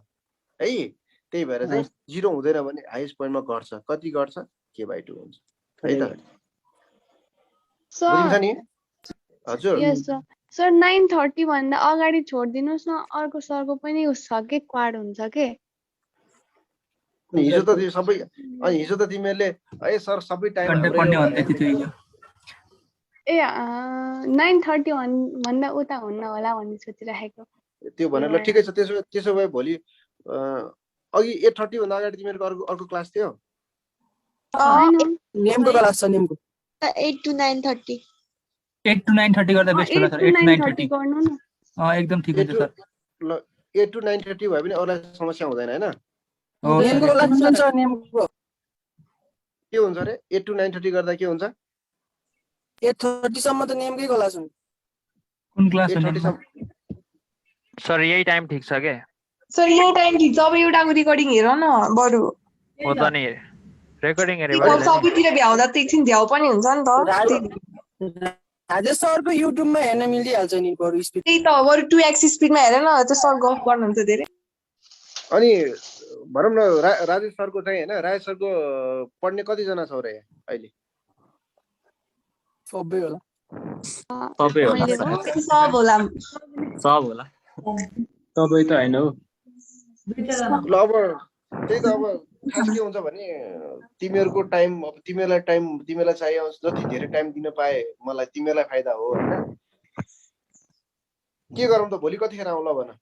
है। त्यही भएर चाहिँ 0 हुँदैन भने हाइएस्ट पोइन्टमा घट्छ। कति घट्छ? k/2 हुन्छ है त। बुझिन्छ नि? हजुर। यस सर। सर 9:30 भन्दा अगाडि छोडिदिनुहोस् न, अर्को सरको पनि उस छ के क्वाड हुन्छ के। हिजो त सबै, अनि हिजो त तिमीहरूले है सर सबै टाइम कन्टेक्ट पढ्ने भन्दै थियो त्यो हिजो। ए 9:30 भन्दा उता हुन्न होला भन्ने सोचिराखेको। त्यो भनेर ल ठिकै छ। त्यसो भए भोलि अघि 8:30 भन्दा अगाडि तिमीहरूको अर्को क्लास थियो? नेमको क्लास छ, नेमको 8 to 9:30। 8 to 9:30 गर्दा बेस्ट होला सर। 8 to 9:30 गर्नु न। एकदम ठिक हुन्छ सर। ल 8 to 9:30 भयो भने अरूलाई समस्या हुँदैन, होइन? नेमको क्लास छ, नेमको के हुन्छ रे? 8 to 9:30 गर्दा के हुन्छ? 8:30 सम्म त नेमकै क्लास हुन्छ। कुन क्लास हो? 8:30 सम्म सर यही टाइम ठिक छ के? सर यो टाइम ठिक छ। अब एउटाको रिकर्डिङ हेर न बरु। हो त नि, रेकर्डिङ हेरे सबैतिर भ्याउँदा त एकछिन भ्याउ पनि हुन्छ नि त। राजेश सरको युट्युबमा हेर्न मिलिहाल्छ नि बरु स्पिड। त्यही त, बरु 2x स्पिडमा हेर न, त्यो सर गफ गर्नुहुन्छ धेरै। अनि भनौँ न राजेश सरको चाहिँ, होइन, राजेश सरको पढ्ने कतिजना छौ रे अहिले? सबै होला। सबै होला। सब होला। सब होला। सबै त हैन हो। ल अब त्यही त, अब खास के हुन्छ भने तिमीहरूको टाइम, अब तिमीलाई चाहिए जति धेरै टाइम दिन पाए मलाई तिमीलाई फाइदा हो, होइन? के गरौँ त, भोलि कतिखेर आउँ ल भन?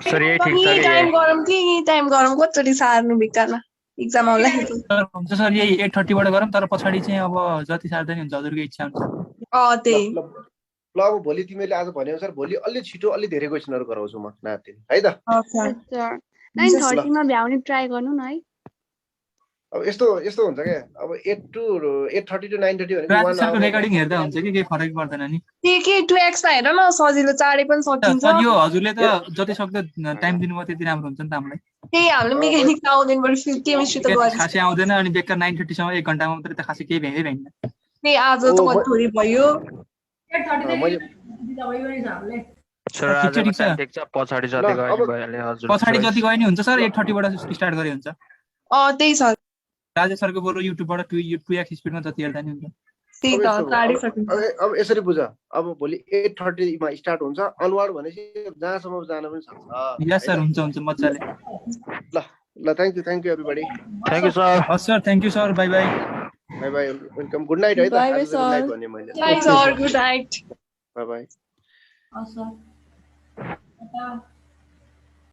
सर यही ठिक छ के? टाइम गरौँ कि टाइम गरौँ, कति सार्नु बेकारमा एक्जाम आउला। हुन्छ सर, यही 8:30 बाट गरौँ, तर पछाडि चाहिँ अब जति सार्दै हुन्छ हजुरको इच्छा हुन्छ। त्यही ल अब भोलि तिमीले आज भने अनुसार भोलि अलि छिटो अलि धेरै क्वेसनहरू गराउँछु म नाति, है त? 9:30 मा भ्याउने ट्राई गर्नु न है। अब यस्तो हुन्छ क्या, अब 8:30 to 9:30 भनेको 1 सरको रेकर्डिङ हेर्दा हुन्छ कि केही फरक पर्दैन नि। के 2x मा हेर न, सजिलो, चाँडै पनि सकिन्छ। सर यो हजुरले त जति सक्दो टाइम दिनुभयो त्यति राम्रो हुन्छ नि त हामीलाई। त्यही हाम्रो मेकानिक्स आउँदैन, बरु केमिस्ट्री त गरिन्छ। खासै आउँदैन, अनि बेकार 9:30 सम्म 1 घण्टामा मात्रै त खासै केही भ्याइदैन। त्यही आज त थोरै भयो। सर आज ठिक छ, पछाडी जति गयो नि भइहाल्यो हजुर। पछाडी जति गयो नि हुन्छ सर, 8:30 बाट स्टार्ट गरे हुन्छ। त्यही छ। राजेश सरको बरु युट्युबबाट 2x स्पिडमा जति हेर्दा नि हुन्छ। त्यही त टाढिसकिन्छ अब यसरी बुझ, अब भोलि 8:30 मा स्टार्ट हुन्छ अनवर्ड भनेपछि जहाँसम्म जान पनि सक्छ। यस सर, हुन्छ हुन्छ मजाले। ल thank you everybody. Thank you sir. हस् sir, thank you sir, bye bye. Bye bye, welcome, good night है त। Bye, आज चाहिँ गुड नाइट sir. भन्ने मैले। By sir good night by by. हस् सर